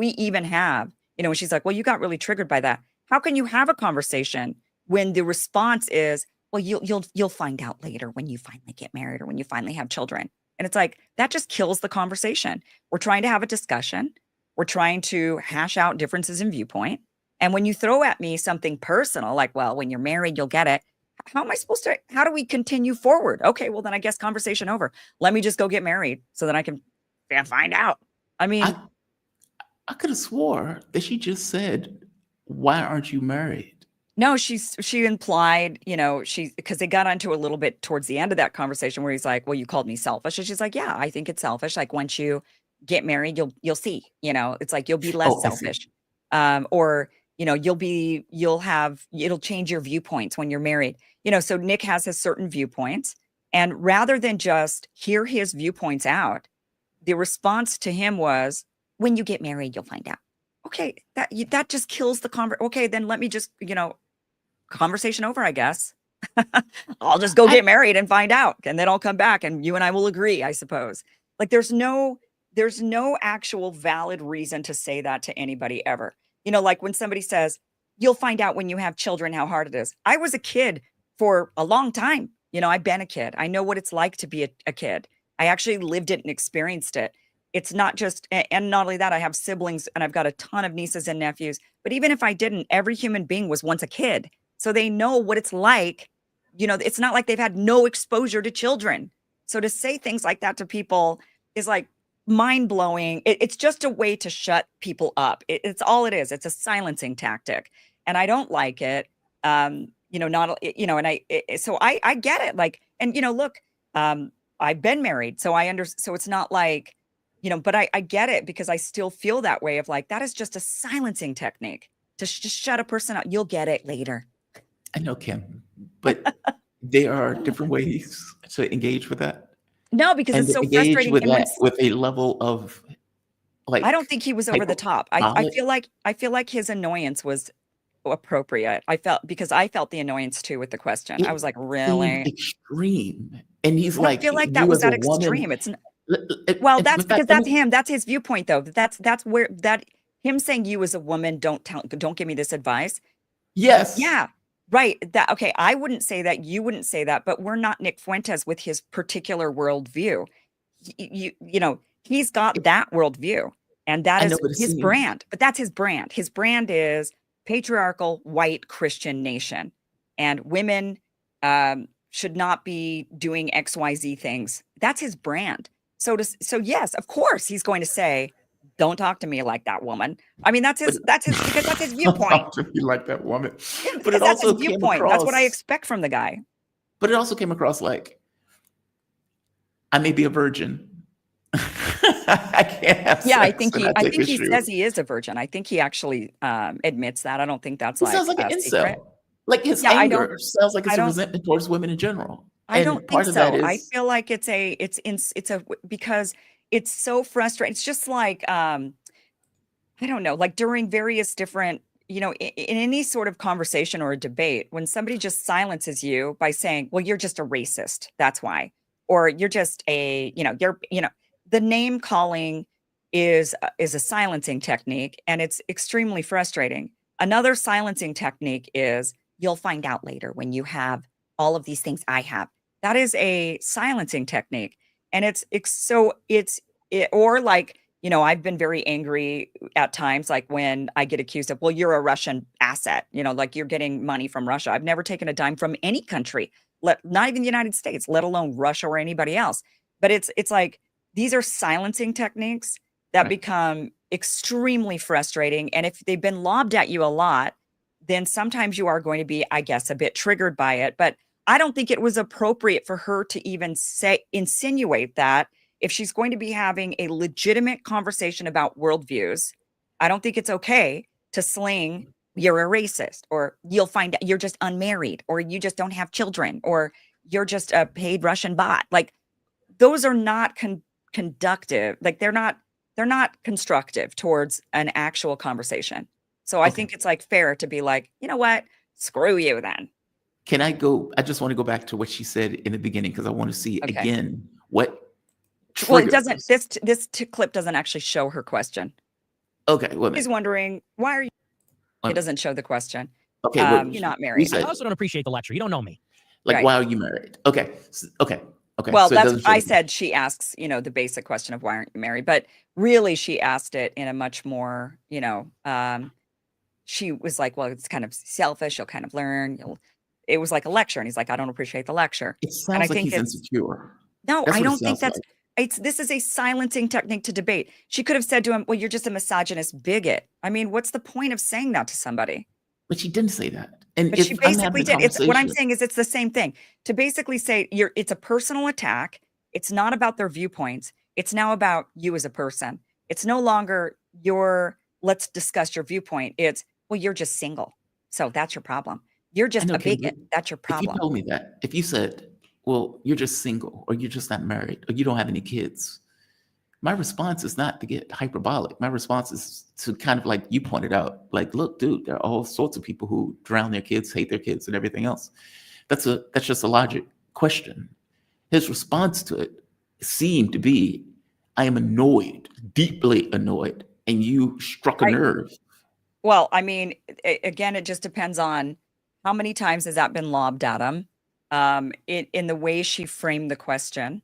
even have, when she's like, well, you got really triggered by that. How can you have a conversation when the response is, well, you'll find out later when you finally get married or when you finally have children. And it's like, that just kills the conversation. We're trying to have a discussion. We're trying to hash out differences in viewpoint. And when you throw at me something personal, like, well, when you're married, you'll get it. How do we continue forward? Okay, well, then I guess conversation over. Let me just go get married so that I can find out. I mean, I could have swore that she just said, why aren't you married? no, she implied, because they got onto a little bit towards the end of that conversation where he's like, well, you called me selfish. And she's like, yeah, I think it's selfish. Like, once you get married, you'll see, it's like, you'll be less Oh, I see. selfish. Or, it'll change your viewpoints when you're married. So Nick has his certain viewpoints, and rather than just hear his viewpoints out, the response to him was, when you get married, you'll find out. Okay, that just kills the conversation. Okay, then let me just, conversation over, I guess. I'll just go get married and find out, and then I'll come back and you and I will agree, I suppose. Like, there's no actual valid reason to say that to anybody ever. Like when somebody says, you'll find out when you have children how hard it is. I was a kid for a long time. I've been a kid. I know what it's like to be a kid. I actually lived it and experienced it. It's not just, and not only that, I have siblings and I've got a ton of nieces and nephews. But even if I didn't, every human being was once a kid. So they know what it's like. It's not like they've had no exposure to children. So to say things like that to people is like mind blowing. It's just a way to shut people up. It's all it is. It's a silencing tactic. And I don't like it. And so I get it. Like, and, look, I've been married, so so it's not like, but I get it, because I still feel that way of like, that is just a silencing technique to just shut a person out. You'll get it later. I know, Kim, but there are different ways to engage with that. No, because And it's so to engage frustrating. with And that with a level of, like, I don't think he was over the top. I feel like his annoyance was appropriate. I felt the annoyance too with the question. I was like, seemed really? extreme. And he's I don't like, feel like that you was as a that woman. extreme. It's Well, that's because that's him. That's his viewpoint, though. That's where him saying, you as a woman, don't give me this advice. Yes. Yeah, right. Okay. I wouldn't say that. You wouldn't say that. But we're not Nick Fuentes with his particular worldview. He's got that worldview. And that I know, is but it his seems brand. But that's his brand. His brand is patriarchal white Christian nation. And women should not be doing XYZ things. That's his brand. So yes, of course he's going to say, don't talk to me like that, woman. I mean, but because that's his don't viewpoint. talk to me like that woman. Yeah, But it because that's his also came viewpoint. That's what I across. expect from the guy. But it also came across like I may be a virgin. I can't have Yeah, sex, and I I take think a he shoe. says he is a virgin. I think he actually admits that. I don't think that's He like sounds like an a secret. incel. Like his Yeah, anger sounds like I it's a don't resentment towards women in general. I don't And think part of that so. I is feel like because it's so frustrating. It's just like I don't know, like during various different, in any sort of conversation or a debate, when somebody just silences you by saying, well, you're just a racist. That's why. Or you're just the name calling is a silencing technique, and it's extremely frustrating. Another silencing technique is you'll find out later when you have all of these things I have. That is a silencing technique. And or like, I've been very angry at times, like when I get accused of, well, you're a Russian asset, like you're getting money from Russia. I've never taken a dime from any country, not even the United States, let alone Russia or anybody else. But it's like these are silencing techniques that right. become extremely frustrating. And if they've been lobbed at you a lot, then sometimes you are going to be, I guess, a bit triggered by it. But I don't think it was appropriate for her to even insinuate that if she's going to be having a legitimate conversation about worldviews. I don't think it's okay to sling, you're a racist, or you'll find out you're just unmarried, or you just don't have children, or you're just a paid Russian bot. Like those are not conductive. Like they're not constructive towards an actual conversation. So I Okay. think it's like fair to be like, you know what? Screw you then. Can I go? I just want to go back to what she said in the beginning because I want to see Okay. again what Well, it triggered doesn't. this. This clip doesn't actually show her question. Okay, wait a She's minute. wondering why are you? Wait a It minute. doesn't show the question. Okay, You're not you married. I said also don't appreciate the lecture. You don't know me. like, Right. why are you married? Okay, okay. Well, So it that's doesn't show I the said she asks, the basic question of why aren't you married? But really she asked it in a much more, she was like, well, it's kind of selfish. You'll kind of learn. It was like a lecture. And he's like, I don't appreciate the lecture. It And I sounds like think he's insecure. no, That's I what it don't think sounds like. this is a silencing technique to debate. She could have said to him, well, you're just a misogynist bigot. I mean, what's the point of saying that to somebody? But she didn't say that. And But if she I'm having basically a did. It's what I'm conversation, saying is it's the same thing. To basically say it's a personal attack. It's not about their viewpoints. It's now about you as a person. It's no longer let's discuss your viewpoint. It's, well, you're just single. So that's your problem. You're I just know, a Kim, bigot. That's your if you problem. told me that, if you said, well, you're just single or you're just not married or you don't have any kids, my response is not to get hyperbolic. My response is to kind of like you pointed out, like, look, dude, there are all sorts of people who drown their kids, hate their kids, and everything else. That's just a logic question. His response to it seemed to be, I am annoyed, deeply annoyed, and you struck a nerve. Well, I mean, again, it just depends on how many times has that been lobbed at him, in the way she framed the question.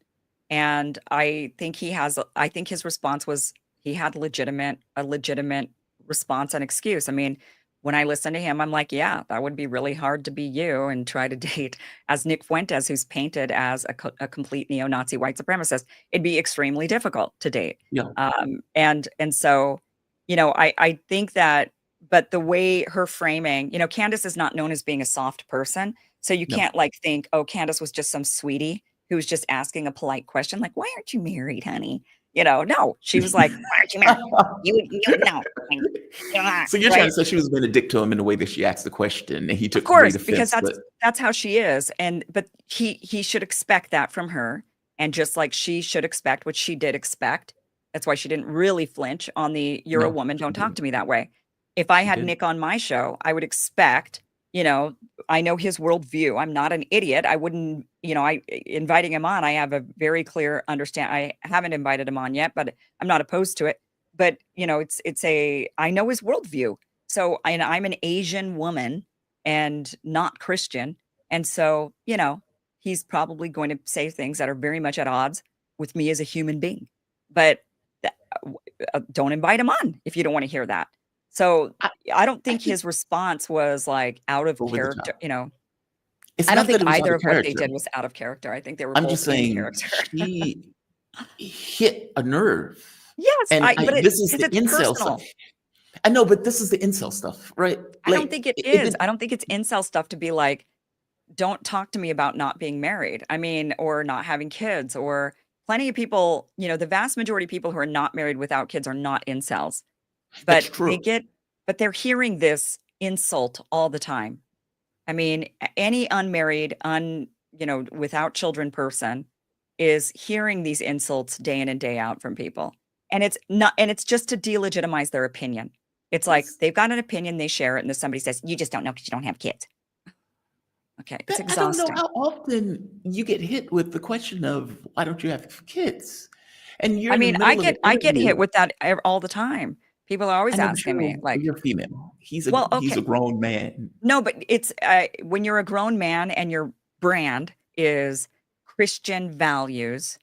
And I think his response was he had a legitimate response and excuse. I mean, when I listen to him, I'm like, yeah, that would be really hard to be you and try to date as Nick Fuentes, who's painted as a complete neo-Nazi white supremacist. It'd be extremely difficult to date. Yeah. And so, I think that, but the way her framing, Candace is not known as being a soft person. So you No. can't like think, oh, Candace was just some sweetie who was just asking a polite question, like, why aren't you married, honey? No, she was like, why aren't you married? You know. So you're Right? trying to say she was being a dick to him in the way that she asked the question, and he took Of course, great because offense. that's how she is. But he should expect that from her. And just like she should expect what she did expect. That's why she didn't really flinch on the you're a No, woman, she don't talk didn't. to me that way. If I She had didn't. Nick on my show, I would expect, I know his worldview. I'm not an idiot. I wouldn't, inviting him on, I have a very clear understand. I haven't invited him on yet, but I'm not opposed to it. But I know his worldview. So and I'm an Asian woman and not Christian. And so, he's probably going to say things that are very much at odds with me as a human being. But don't invite him on if you don't want to hear that. So I, I don't I think think his response was like out of over the character. top. It's I don't not think that it was out either of of what they character. did was out of character. I think they were I'm both just in saying character. she hit a nerve. Yes, And this is because the it's incel personal. stuff. I know, but this is the incel stuff, right? I don't think it It is. I don't think it's incel stuff to be like, don't talk to me about not being married. I mean, or not having kids, or plenty of people, the vast majority of people who are not married without kids are not incels. that's But true. but they're hearing this insult all the time. I mean, any unmarried, without children person is hearing these insults day in and day out from people. And it's just to delegitimize their opinion. It's like That's, they've got an opinion, they share it, and then somebody says, you just don't know because you don't have kids. Okay, it's I don't know exhausting. how often you get hit with the question of why don't you have kids? And you're I in the mean, middle of an I get hit interview. with that all the time. People are I always know, but asking me, like, you're female. He's well, a okay, grown man. no, but it's when you're a grown man and your brand is Christian values,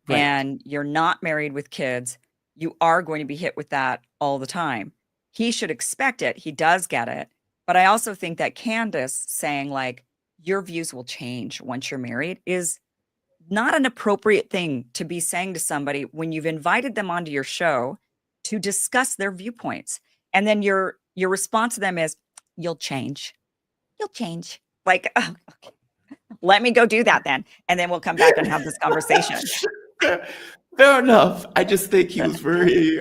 Right. and you're not married with kids, you are going to be hit with that all the time. He should expect it. He does get it. But I also think that Candace saying, like, your views will change once you're married is not an appropriate thing to be saying to somebody when you've invited them onto your show to discuss their viewpoints. And then your response to them is, you'll change. You'll change. Like, oh, okay. Let me go do that then. And then we'll come back and have this conversation. Fair enough. I just think he was very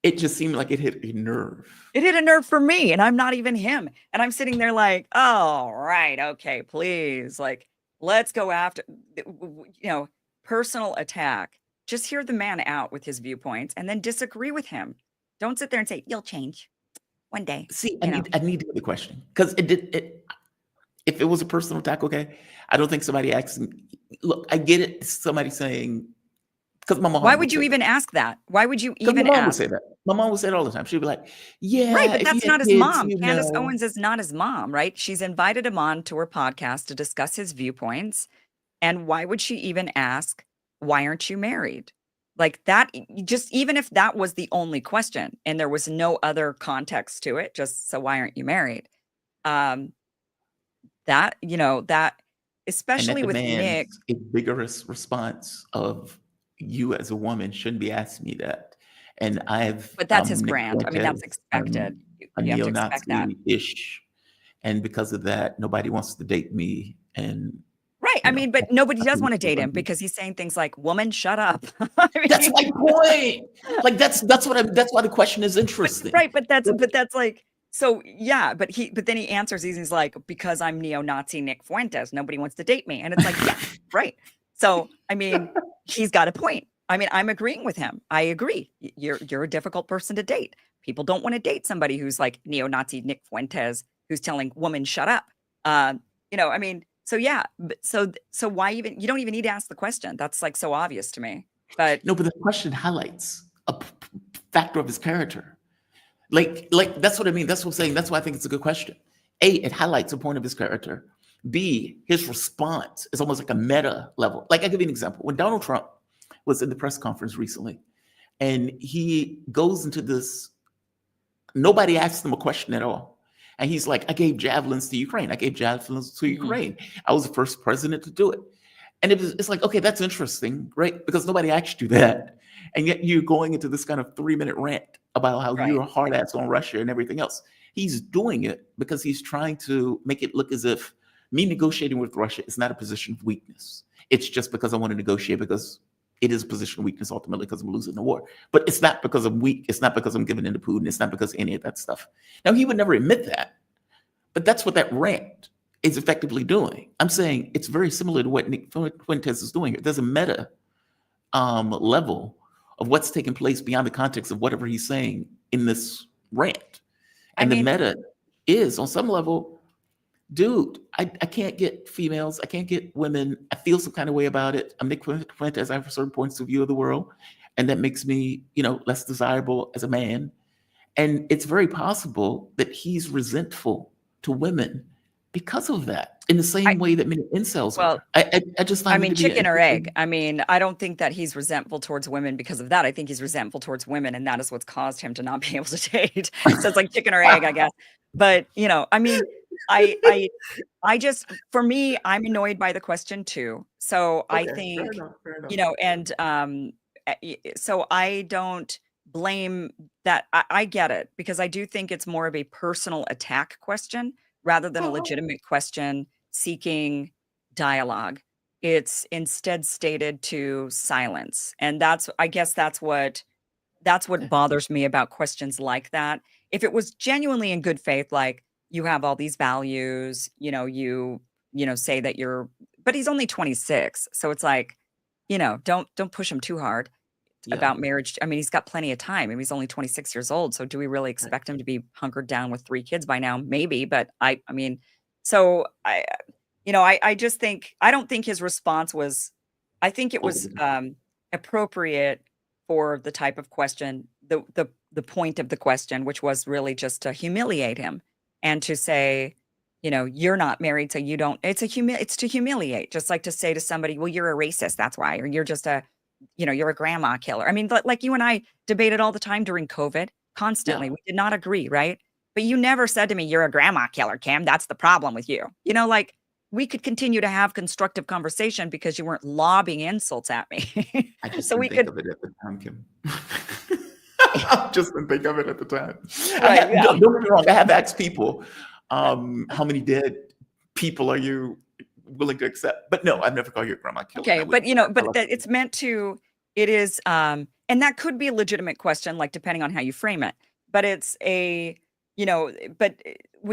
it just seemed like it hit a nerve. It hit a nerve for me, and I'm not even him. And I'm sitting there like, oh, right, okay, please. Like, let's go after, personal attack. Just hear the man out with his viewpoints and then disagree with him. Don't sit there and say, you'll change one day. See, I need to get the question. Because if it was a personal attack, okay. I don't think somebody asking, look, I get it. Somebody saying, because my mom. Why would you even ask that? Why would you even my mom would ask? say that. My mom would say it all the time. She'd be like, yeah, Right, but if you that's had not his kids, mom. you Candace know. Owens is not his mom, right? She's invited him on to her podcast to discuss his viewpoints. And why would she even ask, why aren't you married? Like that, just even if that was the only question and there was no other context to it, just so why aren't you married? That, that, And especially that with Nick, demands a vigorous response of you as a woman shouldn't be asking me that. And but that's his Nick brand. I mean, that's Fuentes, expected. a You have to expect that. neo-Nazi-ish. And because of that, nobody wants to date me. And Right. I mean, but nobody I does think want to it's date him funny. because he's saying things like, woman, shut up. I That's mean, my point. Like that's why the question is interesting. right. But that's like, so yeah, but then he answers these, and he's like, because I'm neo-Nazi Nick Fuentes, nobody wants to date me. And it's like, yeah, right. So, I mean, he's got a point. I mean, I'm agreeing with him. I agree. You're a difficult person to date. People don't want to date somebody who's like neo-Nazi Nick Fuentes, who's telling woman, shut up. I mean, so yeah, so why even, you don't even need to ask the question. That's like so obvious to me. But No, but the question highlights a factor of his character. Like that's what I mean. That's what I'm saying. That's why I think it's a good question. A, it highlights a point of his character. B, his response is almost like a meta level. Like I'll give you an example. When Donald Trump was in the press conference recently, and he goes into this, nobody asked him a question at all. And he's like, I gave javelins to Ukraine. I gave javelins to Ukraine. I was the first president to do it. And it's like, okay, that's interesting, right? Because nobody asked you that. And yet you're going into this kind of 3-minute rant about how Right. you're a hard ass on Russia and everything else. He's doing it because he's trying to make it look as if me negotiating with Russia is not a position of weakness. It's just because I want to negotiate because it is a position of weakness ultimately because I'm losing the war. But it's not because I'm weak. It's not because I'm giving in to Putin. It's not because of any of that stuff. Now, he would never admit that. But that's what that rant is effectively doing. I'm saying it's very similar to what Nick Fuentes is doing here. There's a meta level of what's taking place beyond the context of whatever he's saying in this rant. And the meta is, on some level, dude, I can't get females. I can't get women. I feel some kind of way about it. I'm Nick Fuentes. I have certain points of view of the world. And that makes me, less desirable as a man. And it's very possible that he's resentful to women because of that. in the same way that many incels well, are. I just I find it mean, to be chicken or egg. interesting. I mean, I don't think that he's resentful towards women because of that. I think he's resentful towards women, and that is what's caused him to not be able to date. So it's like chicken or egg, I guess. But, I mean, I I I just for me, I'm annoyed by the question too. So I Okay, fair think, enough, fair enough. and so I don't blame that. I get it because I do think it's more of a personal attack question rather than a Uh-huh. legitimate question seeking dialogue. It's instead stated to silence. And I guess that's what Okay. bothers me about questions like that. If it was genuinely in good faith, like you have all these values, say that but he's only 26. So it's like, don't push him too hard Yeah. about marriage. I mean, he's got plenty of time. I mean, he's only 26 years old. So do we really Right. expect him to be hunkered down with 3 kids by now? Maybe, but I mean, so I just think I don't think his response was I think it Over was the top. appropriate for the type of question, the point of the question, which was really just to humiliate him and to say, you're not married, so you don't it's to humiliate, just like to say to somebody, well, you're a racist, that's why, or you're a grandma killer. I mean, like you and I debated all the time during COVID, Yeah. constantly. We did not agree, right? But you never said to me, you're a grandma killer, Kim. That's the problem with you. Like we could continue to have constructive conversation because you weren't lobbing insults at me. I just So didn't we think could, of it at the time, Kim. I just didn't think of it at the time. right? Yeah. Don't get me wrong. I have asked people, how many dead people are you willing to accept? But no, I've never called you a grandma killer. Okay, That would, but I love that it's meant to it is and that could be a legitimate question like depending on how you frame it. But it's when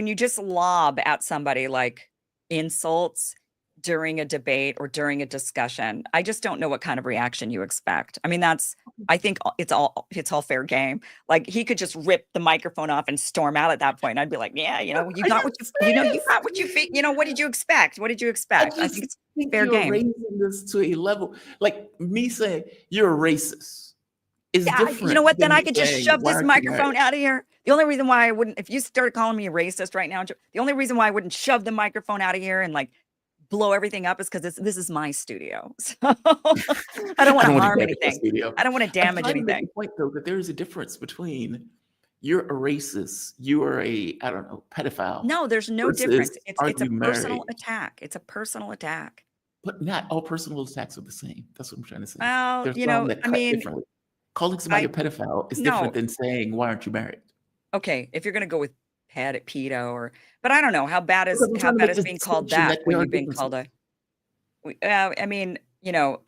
you just lob at somebody like insults during a debate or during a discussion, I just don't know what kind of reaction you expect. I mean, I think it's all fair game. Like he could just rip the microphone off and storm out at that point. And I'd be like, yeah, you I got didn't what say you got what you feel. What did you expect? What did you I expect? I just think it's think fair you're game. raising this to a level like me saying you're a racist is Yeah, you know different what? Then than I me could just saying shove why this aren't you married? microphone out of here. The only reason why I wouldn't, if you started calling me a racist right now, the only reason why I wouldn't shove the microphone out of here and like blow everything up is because this is my studio. So I don't I want to don't want to harm damage your anything. studio. I don't want to I'm damage trying to make the anything. point though that there is a difference between you're a racist, you are a I don't know pedophile No, there's no difference. versus It's are it's a you personal married? attack. It's a personal attack. But not all personal attacks are the same. That's what I'm trying to say. Well, There's some that I cut mean, differently. Calling somebody a I pedophile is different no. than saying why aren't you married? Okay, if you're gonna go with pedo but I don't know Because I'm how trying to bad make is this being called distinction that that when there are you've been called differences. a I mean,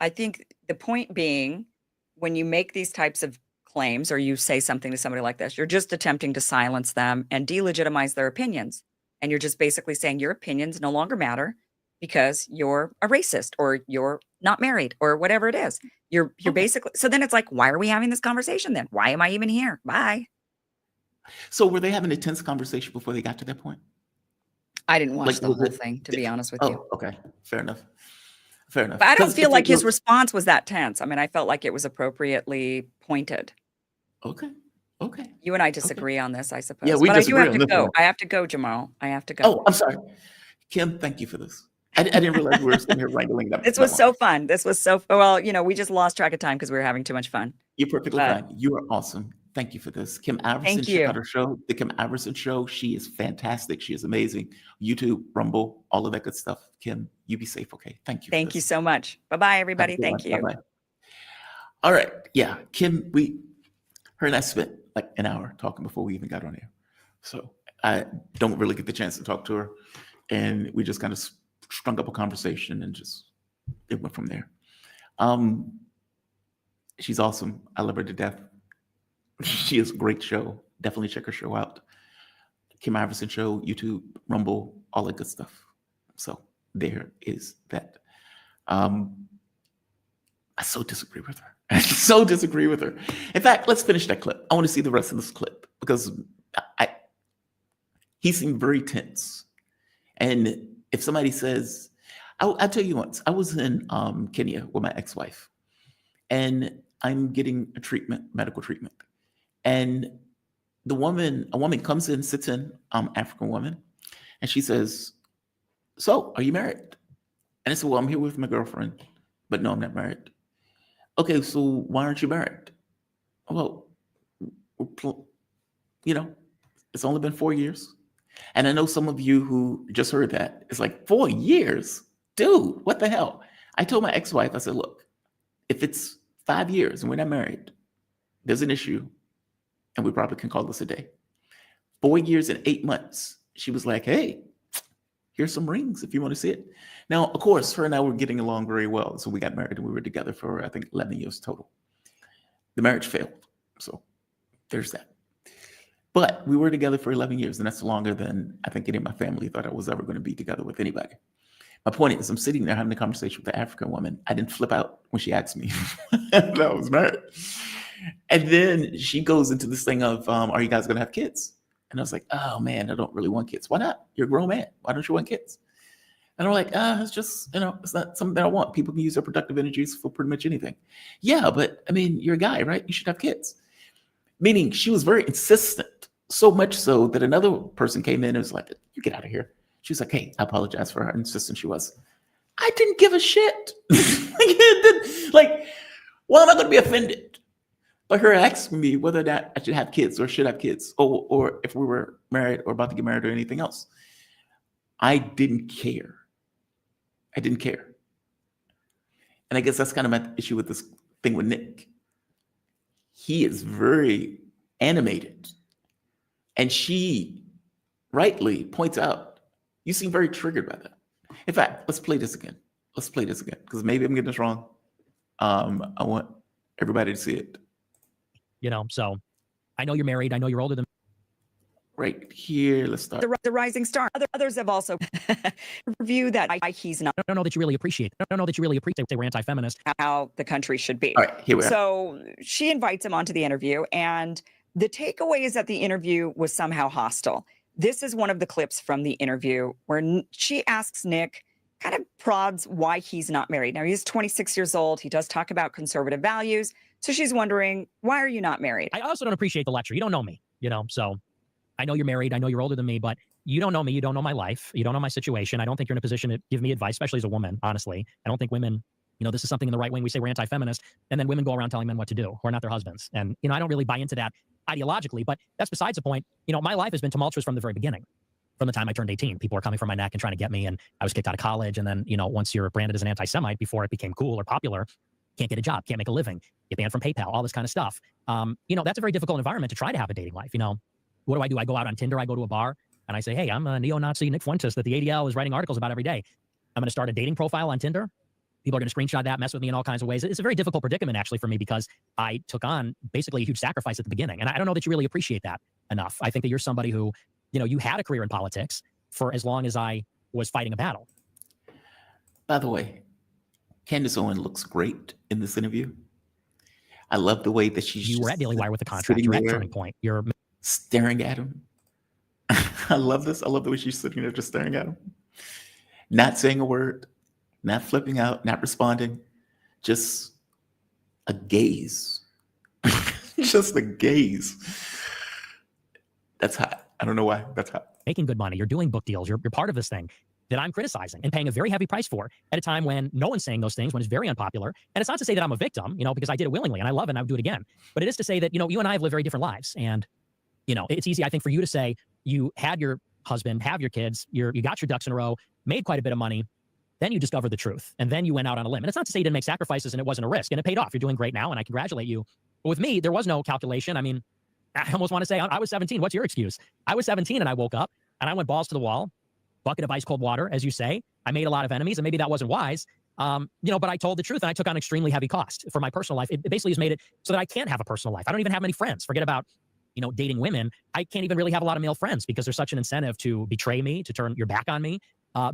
I think the point being, when you make these types of claims or you say something to somebody like this, you're just attempting to silence them and delegitimize their opinions. And you're just basically saying your opinions no longer matter because you're a racist or you're not married or whatever it is. You're Okay. basically so then it's like, why are we having this conversation then? Why am I even here? Bye. So were they having a tense conversation before they got to that point? I didn't Like watch the was whole it thing, to be honest with you. oh, okay. Fair enough. Fair enough. But I don't Because feel if it like his was response was that tense. I mean, I felt like it was appropriately pointed. okay. Okay. You and I Okay. disagree on this, I Yeah, suppose. we But I do disagree have on to this go. one. I have to go, Jamal. I have to go. Oh, I'm sorry. Kim, thank you for this. I didn't realize we were sitting here wrangling This that was long. so fun. This was so well, we just lost track of time because we were having too much fun. You're perfectly But fine. You are awesome. Thank you for this. Kim Iversen, thank check out you. her show, The Kim Iversen Show. She is fantastic. She is amazing. YouTube, Rumble, all of that good stuff. Kim, you be safe, okay? Thank you for Thank you this. so much. Bye-bye, Have a everybody. good one. Thank you. Bye-bye. All right. Yeah. Kim, her and I spent like an hour talking before we even got on air. So I don't really get the chance to talk to her. And we just kind of strung up a conversation and it went from there. She's awesome. I love her to death. She has a great show. Definitely check her show out. Kim Iversen Show, YouTube, Rumble, all that good stuff. So there is that. I so disagree with her. I so disagree with her. In fact, let's finish that clip. I want to see the rest of this clip because he seemed very tense. And if somebody says, I'll tell you once, I was in Kenya with my ex-wife, and I'm getting medical treatment. And a woman comes in, sits in, African woman, and she says, so are you married? And I said, well, I'm here with my girlfriend, but no, I'm not married. Okay, so why aren't you married? Well, you know, it's only been 4 years. And I know some of you who just heard that, it's like 4 years? Dude, what the hell? I told my ex-wife, I said, look, if it's 5 years and we're not married, there's an issue, and we probably can call this a day. 4 years and 8 months. She was like, hey, here's some rings if you want to see it. Now, of course, her and I were getting along very well. So we got married and we were together for, I think, 11 years total. The marriage failed. So there's that. But we were together for 11 years, and that's longer than I think any of my family thought I was ever going to be together with anybody. My point is, I'm sitting there having a conversation with the African woman. I didn't flip out when she asked me that I was married. And then she goes into this thing of, are you guys going to have kids? And I was like, oh man, I don't really want kids. Why not? You're a grown man. Why don't you want kids? And I'm like, it's just, it's not something that I want. People can use their productive energies for pretty much anything. Yeah, but I mean, you're a guy, right? You should have kids. Meaning she was very insistent, so much so that another person came in and was like, you get out of here. She was like, hey, I apologize for how insistent she was. I didn't give a shit. Like, why am I going to be offended by her asking me whether or not I should have kids or should have kids, or if we were married or about to get married or anything else? I didn't care. I didn't care. And I guess that's kind of my issue with this thing with Nick. He is very animated. And she rightly points out, you seem very triggered by that. In fact, let's play this again. Let's play this again, because maybe I'm getting this wrong. I want everybody to see it. So I know you're married. I know you're older than Right here, let's start. The rising star. Others have also reviewed that he's not. I don't know that you really appreciate. I don't know that you really appreciate they were anti-feminist. How the country should be. All right, here we are. So she invites him onto the interview, and the takeaway is that the interview was somehow hostile. This is one of the clips from the interview where she asks Nick, kind of prods why he's not married. Now, he's 26 years old. He does talk about conservative values. So she's wondering, why are you not married? I also don't appreciate the lecture. You don't know me, so I know you're married. I know you're older than me, but you don't know me. You don't know my life. You don't know my situation. I don't think you're in a position to give me advice, especially as a woman, honestly. I don't think women, this is something in the right wing. We say we're anti-feminist, and then women go around telling men what to do who are not their husbands. And, I don't really buy into that ideologically, but that's besides the point. My life has been tumultuous from the very beginning. From the time I turned 18, people were coming from my neck and trying to get me, and I was kicked out of college. And then, once you're branded as an anti-Semite, before it became cool or popular, can't get a job, can't make a living, get banned from PayPal, all this kind of stuff. That's a very difficult environment to try to have a dating life. What do? I go out on Tinder, I go to a bar, and I say, hey, I'm a neo-Nazi Nick Fuentes that the ADL is writing articles about every day. I'm going to start a dating profile on Tinder. People are going to screenshot that, mess with me in all kinds of ways. It's a very difficult predicament, actually, for me, because I took on basically a huge sacrifice at the beginning. And I don't know that you really appreciate that enough. I think that you're somebody who, you had a career in politics for as long as I was fighting a battle. By the way, Candace Owens looks great in this interview. I love the way that she's You were at Daily Wire with the contract. You're at Turning Point. You're staring at him. I love this. I love the way she's sitting there just staring at him. Not saying a word, not flipping out, not responding. Just a gaze. Just a gaze. That's hot. I don't know why. That's hot. Making good money. You're doing book deals. You're part of this thing that I'm criticizing and paying a very heavy price for at a time when no one's saying those things, when it's very unpopular. And it's not to say that I'm a victim, because I did it willingly and I love it and I would do it again. But it is to say that, you and I have lived very different lives. And, it's easy, I think, for you to say you had your husband, have your kids, you got your ducks in a row, made quite a bit of money. Then you discovered the truth. And then you went out on a limb. And it's not to say you didn't make sacrifices and it wasn't a risk. And it paid off. You're doing great now. And I congratulate you. But with me, there was no calculation. I mean, I almost want to say I was 17. What's your excuse? I was 17 and I woke up and I went balls to the wall, bucket of ice cold water, as you say. I made a lot of enemies, and maybe that wasn't wise. But I told the truth and I took on extremely heavy cost for my personal life. It basically has made it so that I can't have a personal life. I don't even have many friends. Forget about, dating women. I can't even really have a lot of male friends because there's such an incentive to betray me, to turn your back on me,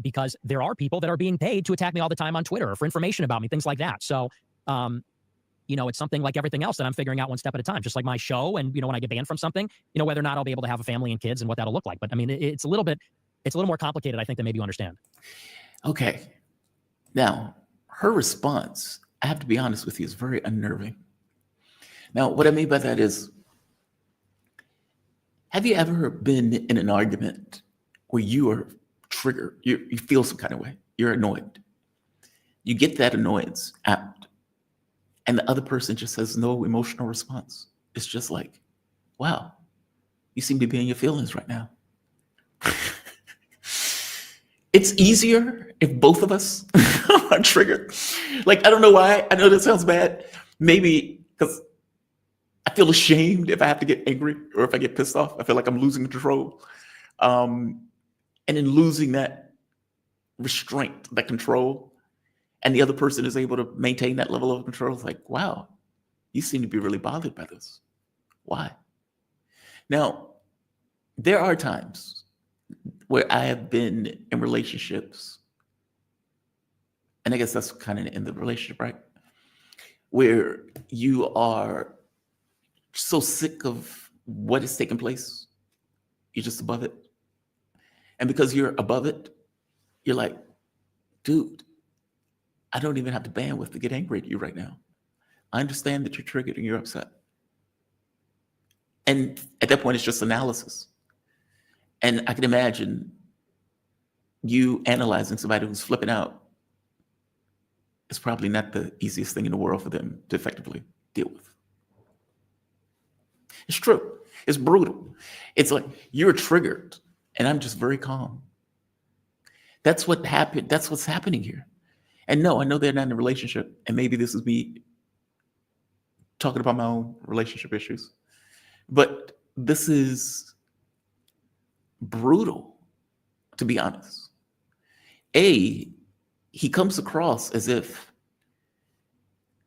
because there are people that are being paid to attack me all the time on Twitter or for information about me, things like that. So, it's something like everything else that I'm figuring out one step at a time, just like my show. And, when I get banned from something, whether or not I'll be able to have a family and kids and what that'll look like. But I mean, it's a little more complicated, I think, than maybe you understand. Okay. Now, her response, I have to be honest with you, is very unnerving. Now, what I mean by that is, have you ever been in an argument where you are triggered. You feel some kind of way. You're annoyed. You get that annoyance out, and the other person just has no emotional response. It's just like, wow, you seem to be in your feelings right now. It's easier if both of us are triggered. Like, I don't know why. I know that sounds bad. Maybe because I feel ashamed if I have to get angry or if I get pissed off. I feel like I'm losing control. And in losing that restraint, that control, and the other person is able to maintain that level of control, it's like, wow, you seem to be really bothered by this. Why? Now, there are times where I have been in relationships, and I guess that's kind of in the relationship, right? Where you are so sick of what is taking place, you're just above it. And because you're above it, you're like, dude, I don't even have the bandwidth to get angry at you right now. I understand that you're triggered and you're upset. And at that point, it's just analysis. And I can imagine you analyzing somebody who's flipping out. It's probably not the easiest thing in the world for them to effectively deal with. It's true. It's brutal. It's like you're triggered and I'm just very calm. That's what happened. That's what's happening here. And no, I know they're not in a relationship. And maybe this is me talking about my own relationship issues. But this is brutal, to be honest. He comes across as if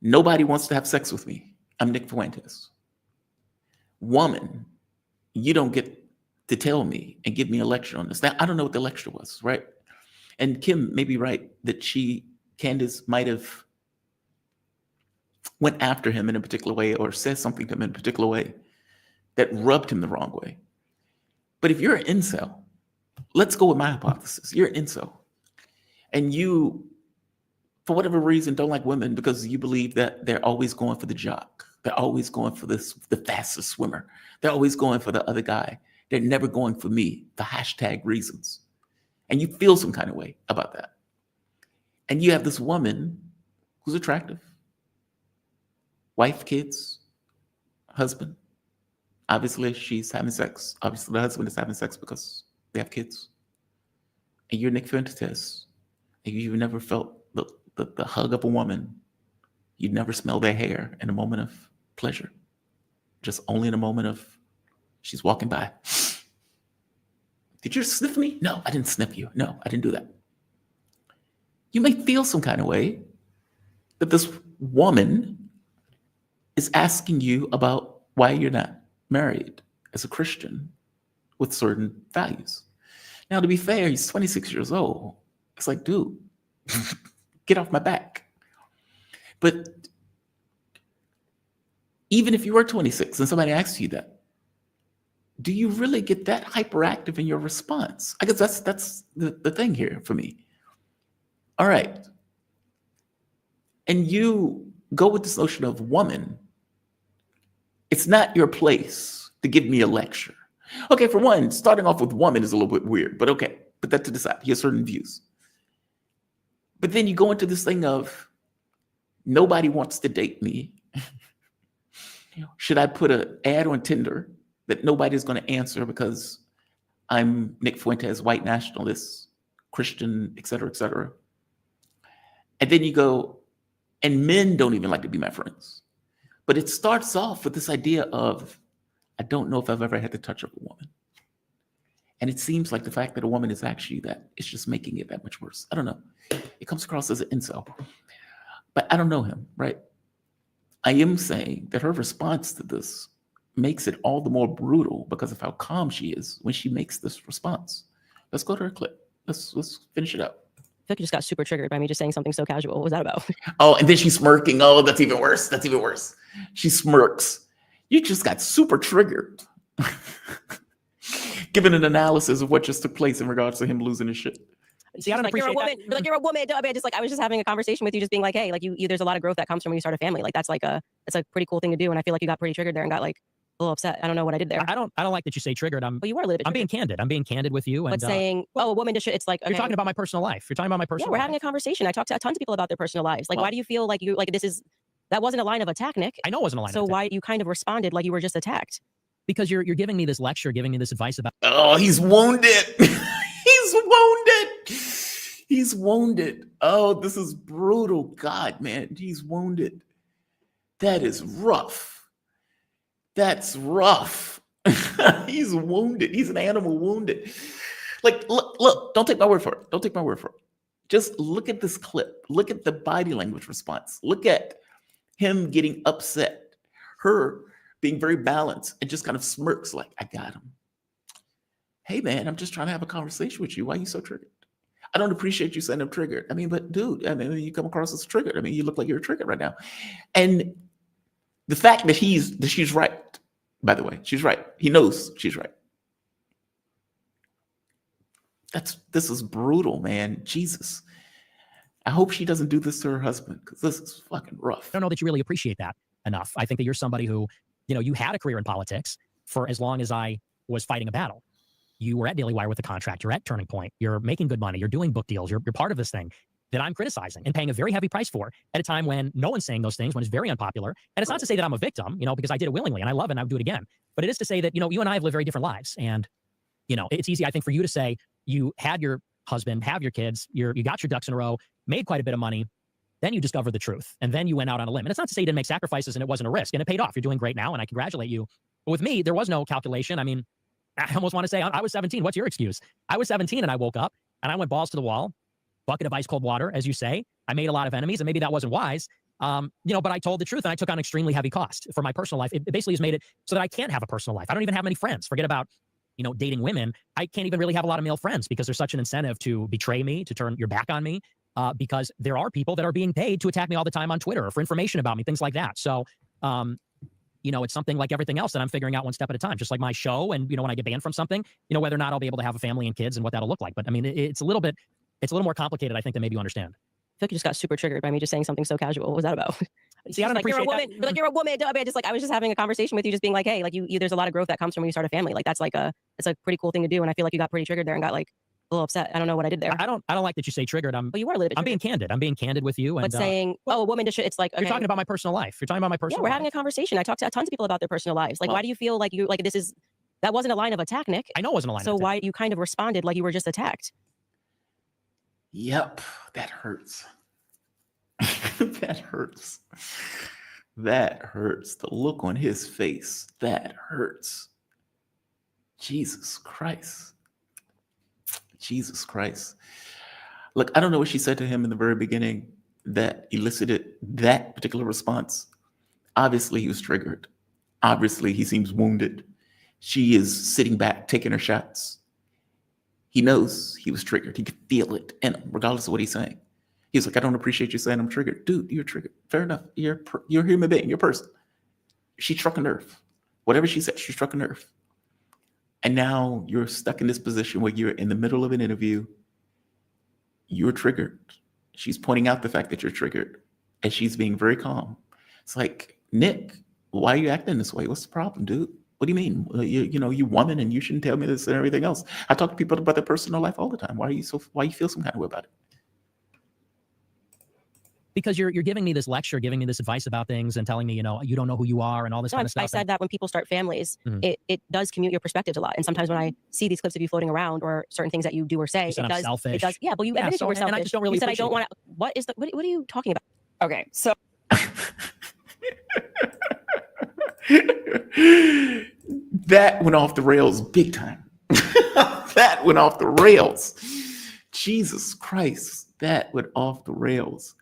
nobody wants to have sex with me. I'm Nick Fuentes. Woman, you don't get to tell me and give me a lecture on this. Now, I don't know what the lecture was, right? And Kim may be right that Candace might have went after him in a particular way or said something to him in a particular way that rubbed him the wrong way. But if you're an incel, let's go with my hypothesis. You're an incel. And you, for whatever reason, don't like women because you believe that they're always going for the jock. They're always going for the fastest swimmer. They're always going for the other guy. They're never going for me, the hashtag reasons. And you feel some kind of way about that. And you have this woman who's attractive. Wife, kids, husband. Obviously, she's having sex. Obviously, the husband is having sex because they have kids. And you're Nick Fuentes. And you've never felt the hug of a woman. You'd never smell their hair in a moment of pleasure. Just only in a moment of she's walking by. Did you sniff me? No, I didn't sniff you. No, I didn't do that. You may feel some kind of way that this woman is asking you about why you're not married as a Christian with certain values. Now, to be fair, he's 26 years old. It's like, dude, get off my back. But even if you were 26 and somebody asks you that, do you really get that hyperactive in your response? I guess that's the thing here for me. All right. And you go with this notion of woman. It's not your place to give me a lecture. Okay, for one, starting off with woman is a little bit weird, but okay, put that to the side. He has certain views. But then you go into this thing of nobody wants to date me. Should I put an ad on Tinder that nobody's going to answer because I'm Nick Fuentes, white nationalist, Christian, et cetera, et cetera. And then you go, and men don't even like to be my friends. But it starts off with this idea of, I don't know if I've ever had the touch of a woman. And it seems like the fact that a woman is actually that, it's just making it that much worse. I don't know. It comes across as an incel. But I don't know him, right? I am saying that her response to this makes it all the more brutal because of how calm she is when she makes this response. Let's go to her clip. Let's finish it up. I feel like you just got super triggered by me just saying something so casual. What was that about? Oh, and then she's smirking. Oh, that's even worse. That's even worse. She smirks. You just got super triggered. Given an analysis of what just took place in regards to him losing his shit. See, I don't Like, you're a appreciate woman. that. You're like, you're a woman. I mean, I was just having a conversation with you, just being like, hey, like you there's a lot of growth that comes from when you start a family. Like that's a pretty cool thing to do. And I feel like you got pretty triggered there and got like little upset. I don't know what I did there. I don't like that you say triggered. Well, you were a little bit I'm being triggered. candid. I'm being candid with you. But And saying, oh, a woman just should, it's like, you're okay, talking about my personal life. You're talking about my yeah, personal we're life. having a conversation. I talked to tons of people about their personal lives. Like, Well- why do you feel like you, like, that wasn't a line of attack, Nick? I know it wasn't a line So of attack. why you kind of responded like you were just attacked? Because you're giving me this lecture, giving me this advice about Oh, he's wounded. He's wounded. He's wounded. Oh, this is brutal. God, man, he's wounded. That is rough. That's rough. He's wounded. He's an animal wounded. Like, look, don't take my word for it. Don't take my word for it. Just look at this clip. Look at the body language response. Look at him getting upset. Her being very balanced and just kind of smirks like, I got him. Hey, man, I'm just trying to have a conversation with you. Why are you so triggered? I don't appreciate you saying I'm triggered. I mean, but dude, I mean, you come across as triggered. I mean, you look like you're triggered right now. And the fact that she's right, by the way, she's right. He knows she's right. This is brutal, man. Jesus. I hope she doesn't do this to her husband because this is fucking rough. I don't know that you really appreciate that enough. I think that you're somebody who, you had a career in politics for as long as I was fighting a battle. You were at Daily Wire with a contract. You're at Turning Point. You're making good money. You're doing book deals. You're part of this thing that I'm criticizing and paying a very heavy price for at a time when no one's saying those things, when it's very unpopular. And it's not to say that I'm a victim, because I did it willingly and I love it and I would do it again. But it is to say that, you and I have lived very different lives. And, it's easy, I think, for you to say you had your husband, have your kids, you got your ducks in a row, made quite a bit of money. Then you discovered the truth. And then you went out on a limb. And it's not to say you didn't make sacrifices and it wasn't a risk. And it paid off. You're doing great now. And I congratulate you. But with me, there was no calculation. I mean, I almost want to say I was 17. What's your excuse? I was 17 and I woke up and I went balls to the wall, bucket of ice cold water, as you say. I made a lot of enemies and maybe that wasn't wise. But I told the truth and I took on extremely heavy cost for my personal life. It basically has made it so that I can't have a personal life. I don't even have many friends. Forget about, dating women. I can't even really have a lot of male friends because there's such an incentive to betray me, to turn your back on me, because there are people that are being paid to attack me all the time on Twitter or for information about me, things like that. So, it's something like everything else that I'm figuring out one step at a time, just like my show. And, when I get banned from something, whether or not I'll be able to have a family and kids and what that'll look like. But I mean, it's a little more complicated, I think, than maybe you understand. I feel like you just got super triggered by me just saying something so casual. What was that about? See, I don't like, you're a appreciate woman. Like, you're a woman. I mean, I was just having a conversation with you, just being like, hey, like there's a lot of growth that comes from when you start a family. Like it's a pretty cool thing to do. And I feel like you got pretty triggered there and got like a little upset. I don't know what I did there. I don't like that you say triggered. Well, you were a little bit I'm triggered. being candid. I'm being candid with you. And But saying, oh, a woman just should, it's like, okay, you're talking about my personal life. You're talking about my yeah, personal we're life. having a conversation. I talked to tons of people about their personal lives. Like, why do you feel like that wasn't a line of attack, Nick? I know it wasn't a line So of attack. why you kind of responded like you were just attacked? Yep, that hurts. That hurts. That hurts. The look on his face, that hurts. Jesus Christ. Jesus Christ. Look, I don't know what she said to him in the very beginning that elicited that particular response. Obviously, he was triggered. Obviously, he seems wounded. She is sitting back, taking her shots. He knows he was triggered. He could feel it, and regardless of what he's saying. He's like, I don't appreciate you saying I'm triggered. Dude, you're triggered. Fair enough. You're a human being. You're a person. She struck a nerve. Whatever she said, she struck a nerve. And now you're stuck in this position where you're in the middle of an interview. You're triggered. She's pointing out the fact that you're triggered. And she's being very calm. It's like, Nick, why are you acting this way? What's the problem, dude? What do you mean? You woman, and you shouldn't tell me this and everything else. I talk to people about their personal life all the time. Why you feel some kind of way about it? Because you're giving me this lecture, giving me this advice about things and telling me, you don't know who you are and all this kind of stuff. I said that when people start families, Mhm. it does commute your perspectives a lot. And sometimes when I see these clips of you floating around or certain things that you do or say, You said it I'm does. selfish. It does. Yeah, but you Yeah, admitted so- you were and selfish. I just don't really You said I don't appreciate want to. What are you talking about? Okay, so That went off the rails big time. That went off the rails. Jesus Christ, that went off the rails.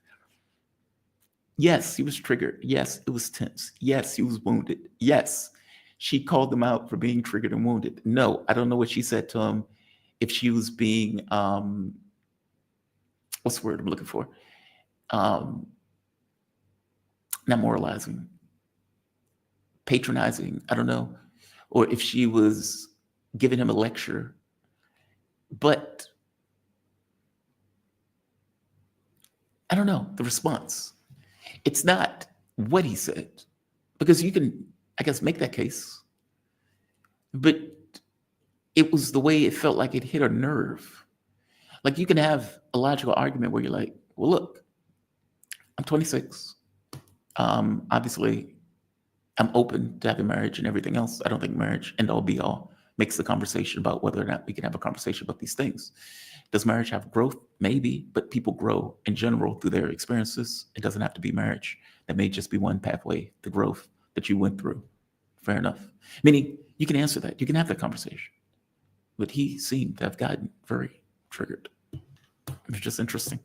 Yes, he was triggered. Yes, it was tense. Yes, he was wounded. Yes, she called him out for being triggered and wounded. No, I don't know what she said to him. If she was being, what's the word I'm looking for? Not moralizing, patronizing, I don't know. Or if she was giving him a lecture. But I don't know, the response. It's not what he said, because you can, I guess, make that case. but it was the way it felt like it hit a nerve. Like you can have a logical argument where you're like, well, look, I'm 26. Obviously, I'm open to having marriage and everything else. I don't think marriage, end all be all, makes the conversation about whether or not we can have a conversation about these things. Does marriage have growth? Maybe, but people grow in general through their experiences. It doesn't have to be marriage. That may just be one pathway to growth that you went through. Fair enough. Meaning, you can answer that. You can have that conversation. But he seemed to have gotten very triggered. It's just interesting.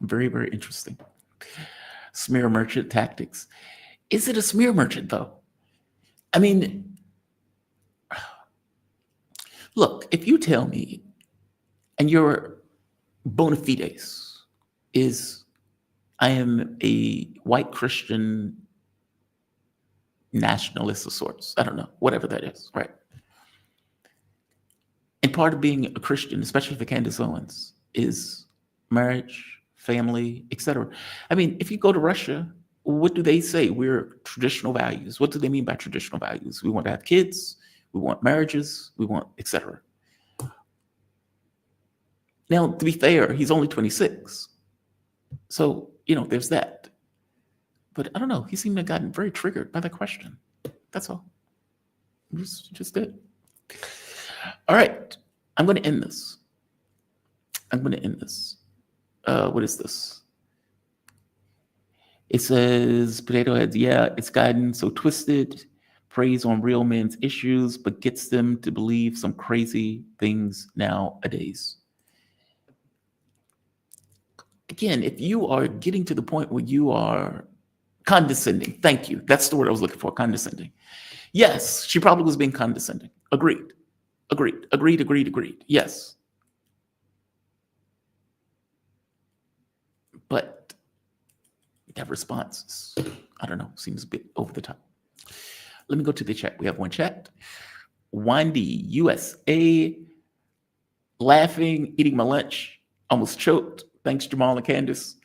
Very, very interesting. Smear merchant tactics. Is it a smear merchant, though? I mean, look, if you tell me, and your bona fides is, I am a white Christian nationalist of sorts. I don't know, whatever that is, right? And part of being a Christian, especially for Candace Owens, is marriage, family, etc. I mean, if you go to Russia, what do they say? We're traditional values. What do they mean by traditional values? We want to have kids, we want marriages, we want etc. Now, to be fair, he's only 26. So, there's that. But I don't know. He seemed to have gotten very triggered by the question. That's all. Just did. All right. I'm going to end this. What is this? It says, Potato Heads, yeah, it's gotten so twisted. Preys on real men's issues, but gets them to believe some crazy things nowadays. Again, if you are getting to the point where you are condescending, thank you. That's the word I was looking for, condescending. Yes, she probably was being condescending. Agreed. Yes. But that response is, I don't know, seems a bit over the top. Let me go to the chat. We have one chat. Wandy, USA, laughing, eating my lunch, almost choked. Thanks, Jamal and Candace.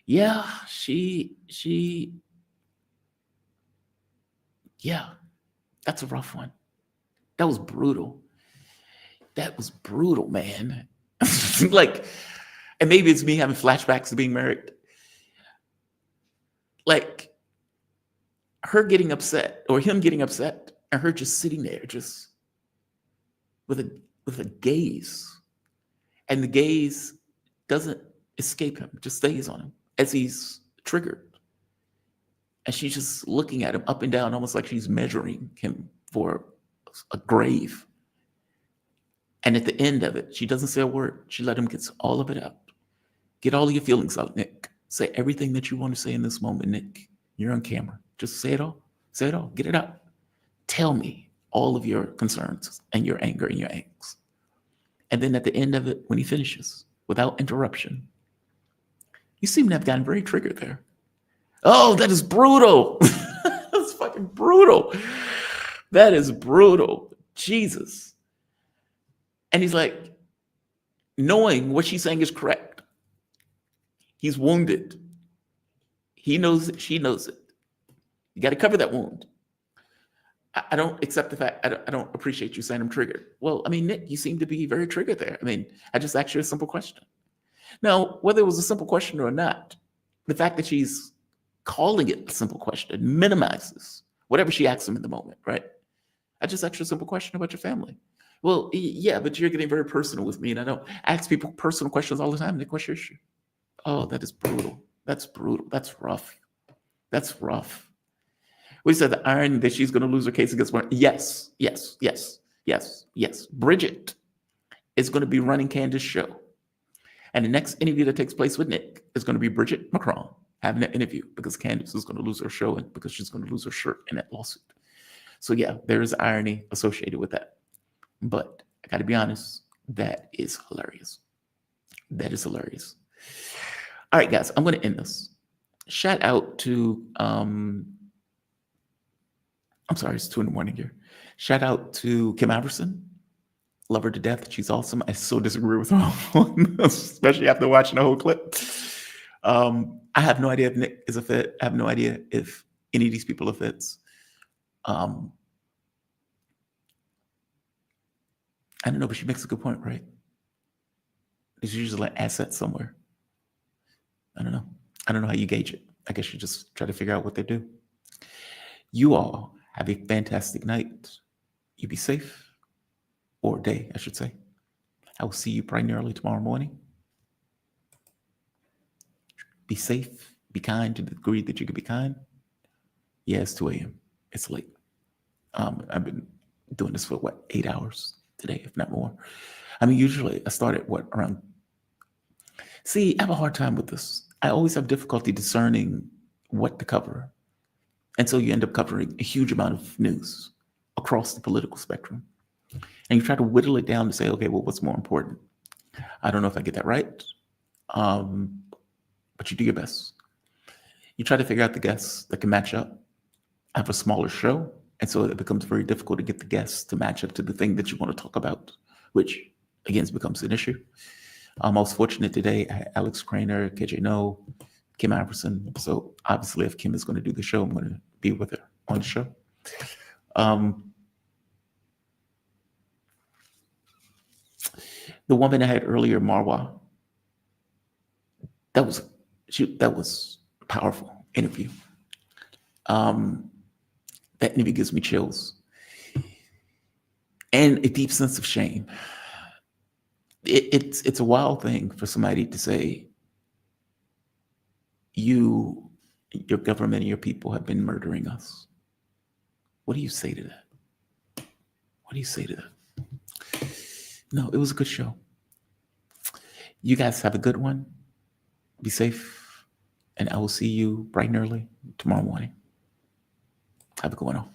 Yeah, yeah, that's a rough one. That was brutal, man. Like, and maybe it's me having flashbacks to being married. Like, her getting upset, or him getting upset, and her just sitting there, just with a gaze. And the gaze doesn't escape him, just stays on him as he's triggered. And she's just looking at him up and down, almost like she's measuring him for a grave. And at the end of it, she doesn't say a word. She let him get all of it out. Get all of your feelings out, Nick. Say everything that you want to say in this moment, Nick. You're on camera. Just say it all. Say it all. Get it out. Tell me all of your concerns and your anger and your angst. And then at the end of it, when he finishes, without interruption, you seem to have gotten very triggered there. Oh, that is brutal. That's fucking brutal. That is brutal. Jesus. And he's like, knowing what she's saying is correct. He's wounded. He knows it. She knows it. You got to cover that wound. I don't accept the fact, I don't appreciate you saying I'm triggered. Well, I mean, Nick, you seem to be very triggered there. I mean, I just asked you a simple question. Now, whether it was a simple question or not, the fact that she's calling it a simple question minimizes whatever she asks him in the moment, right? I just asked you a simple question about your family. Well, yeah, but you're getting very personal with me, and I don't ask people personal questions all the time. Nick, what's your issue? Oh, that is brutal. That's brutal. That's rough. That's rough. We said the irony that she's going to lose her case against one. Yes. Bridget is going to be running Candace's show. And the next interview that takes place with Nick is going to be Bridget Macron having that interview because Candace is going to lose her show and because she's going to lose her shirt in that lawsuit. So yeah, there is irony associated with that. But I got to be honest, that is hilarious. That is hilarious. All right, guys, I'm going to end this. Shout out to, I'm sorry, it's 2 a.m. here. Shout out to Kim Iversen. Love her to death. She's awesome. I so disagree with her, especially after watching the whole clip. I have no idea if Nick is a fit. I have no idea if any of these people are fits. I don't know, but she makes a good point, right? It's usually an asset somewhere. I don't know. I don't know how you gauge it. I guess you just try to figure out what they do. You all have a fantastic night. You be safe, or day, I should say. I will see you bright and early tomorrow morning. Be safe, be kind to the degree that you can be kind. Yeah, it's 2 a.m. It's late. I've been doing this for 8 hours today, if not more. I mean, usually I start at around. See, I have a hard time with this. I always have difficulty discerning what to cover. And so you end up covering a huge amount of news across the political spectrum. And you try to whittle it down to say, okay, well, what's more important? I don't know if I get that right, but you do your best. You try to figure out the guests that can match up. I have a smaller show, and so it becomes very difficult to get the guests to match up to the thing that you want to talk about, which, again, becomes an issue. I was fortunate today. I had Alex Craner, KJ No, Kim Iversen. So obviously, if Kim is going to do the show, I'm going to be with her on the show. The woman I had earlier, Marwa, that was a powerful interview. That interview gives me chills and a deep sense of shame. It's a wild thing for somebody to say, your government and your people have been murdering us. What do you say to that? What do you say to that? No, it was a good show. You guys have a good one. Be safe. And I will see you bright and early tomorrow morning. Have a good one all.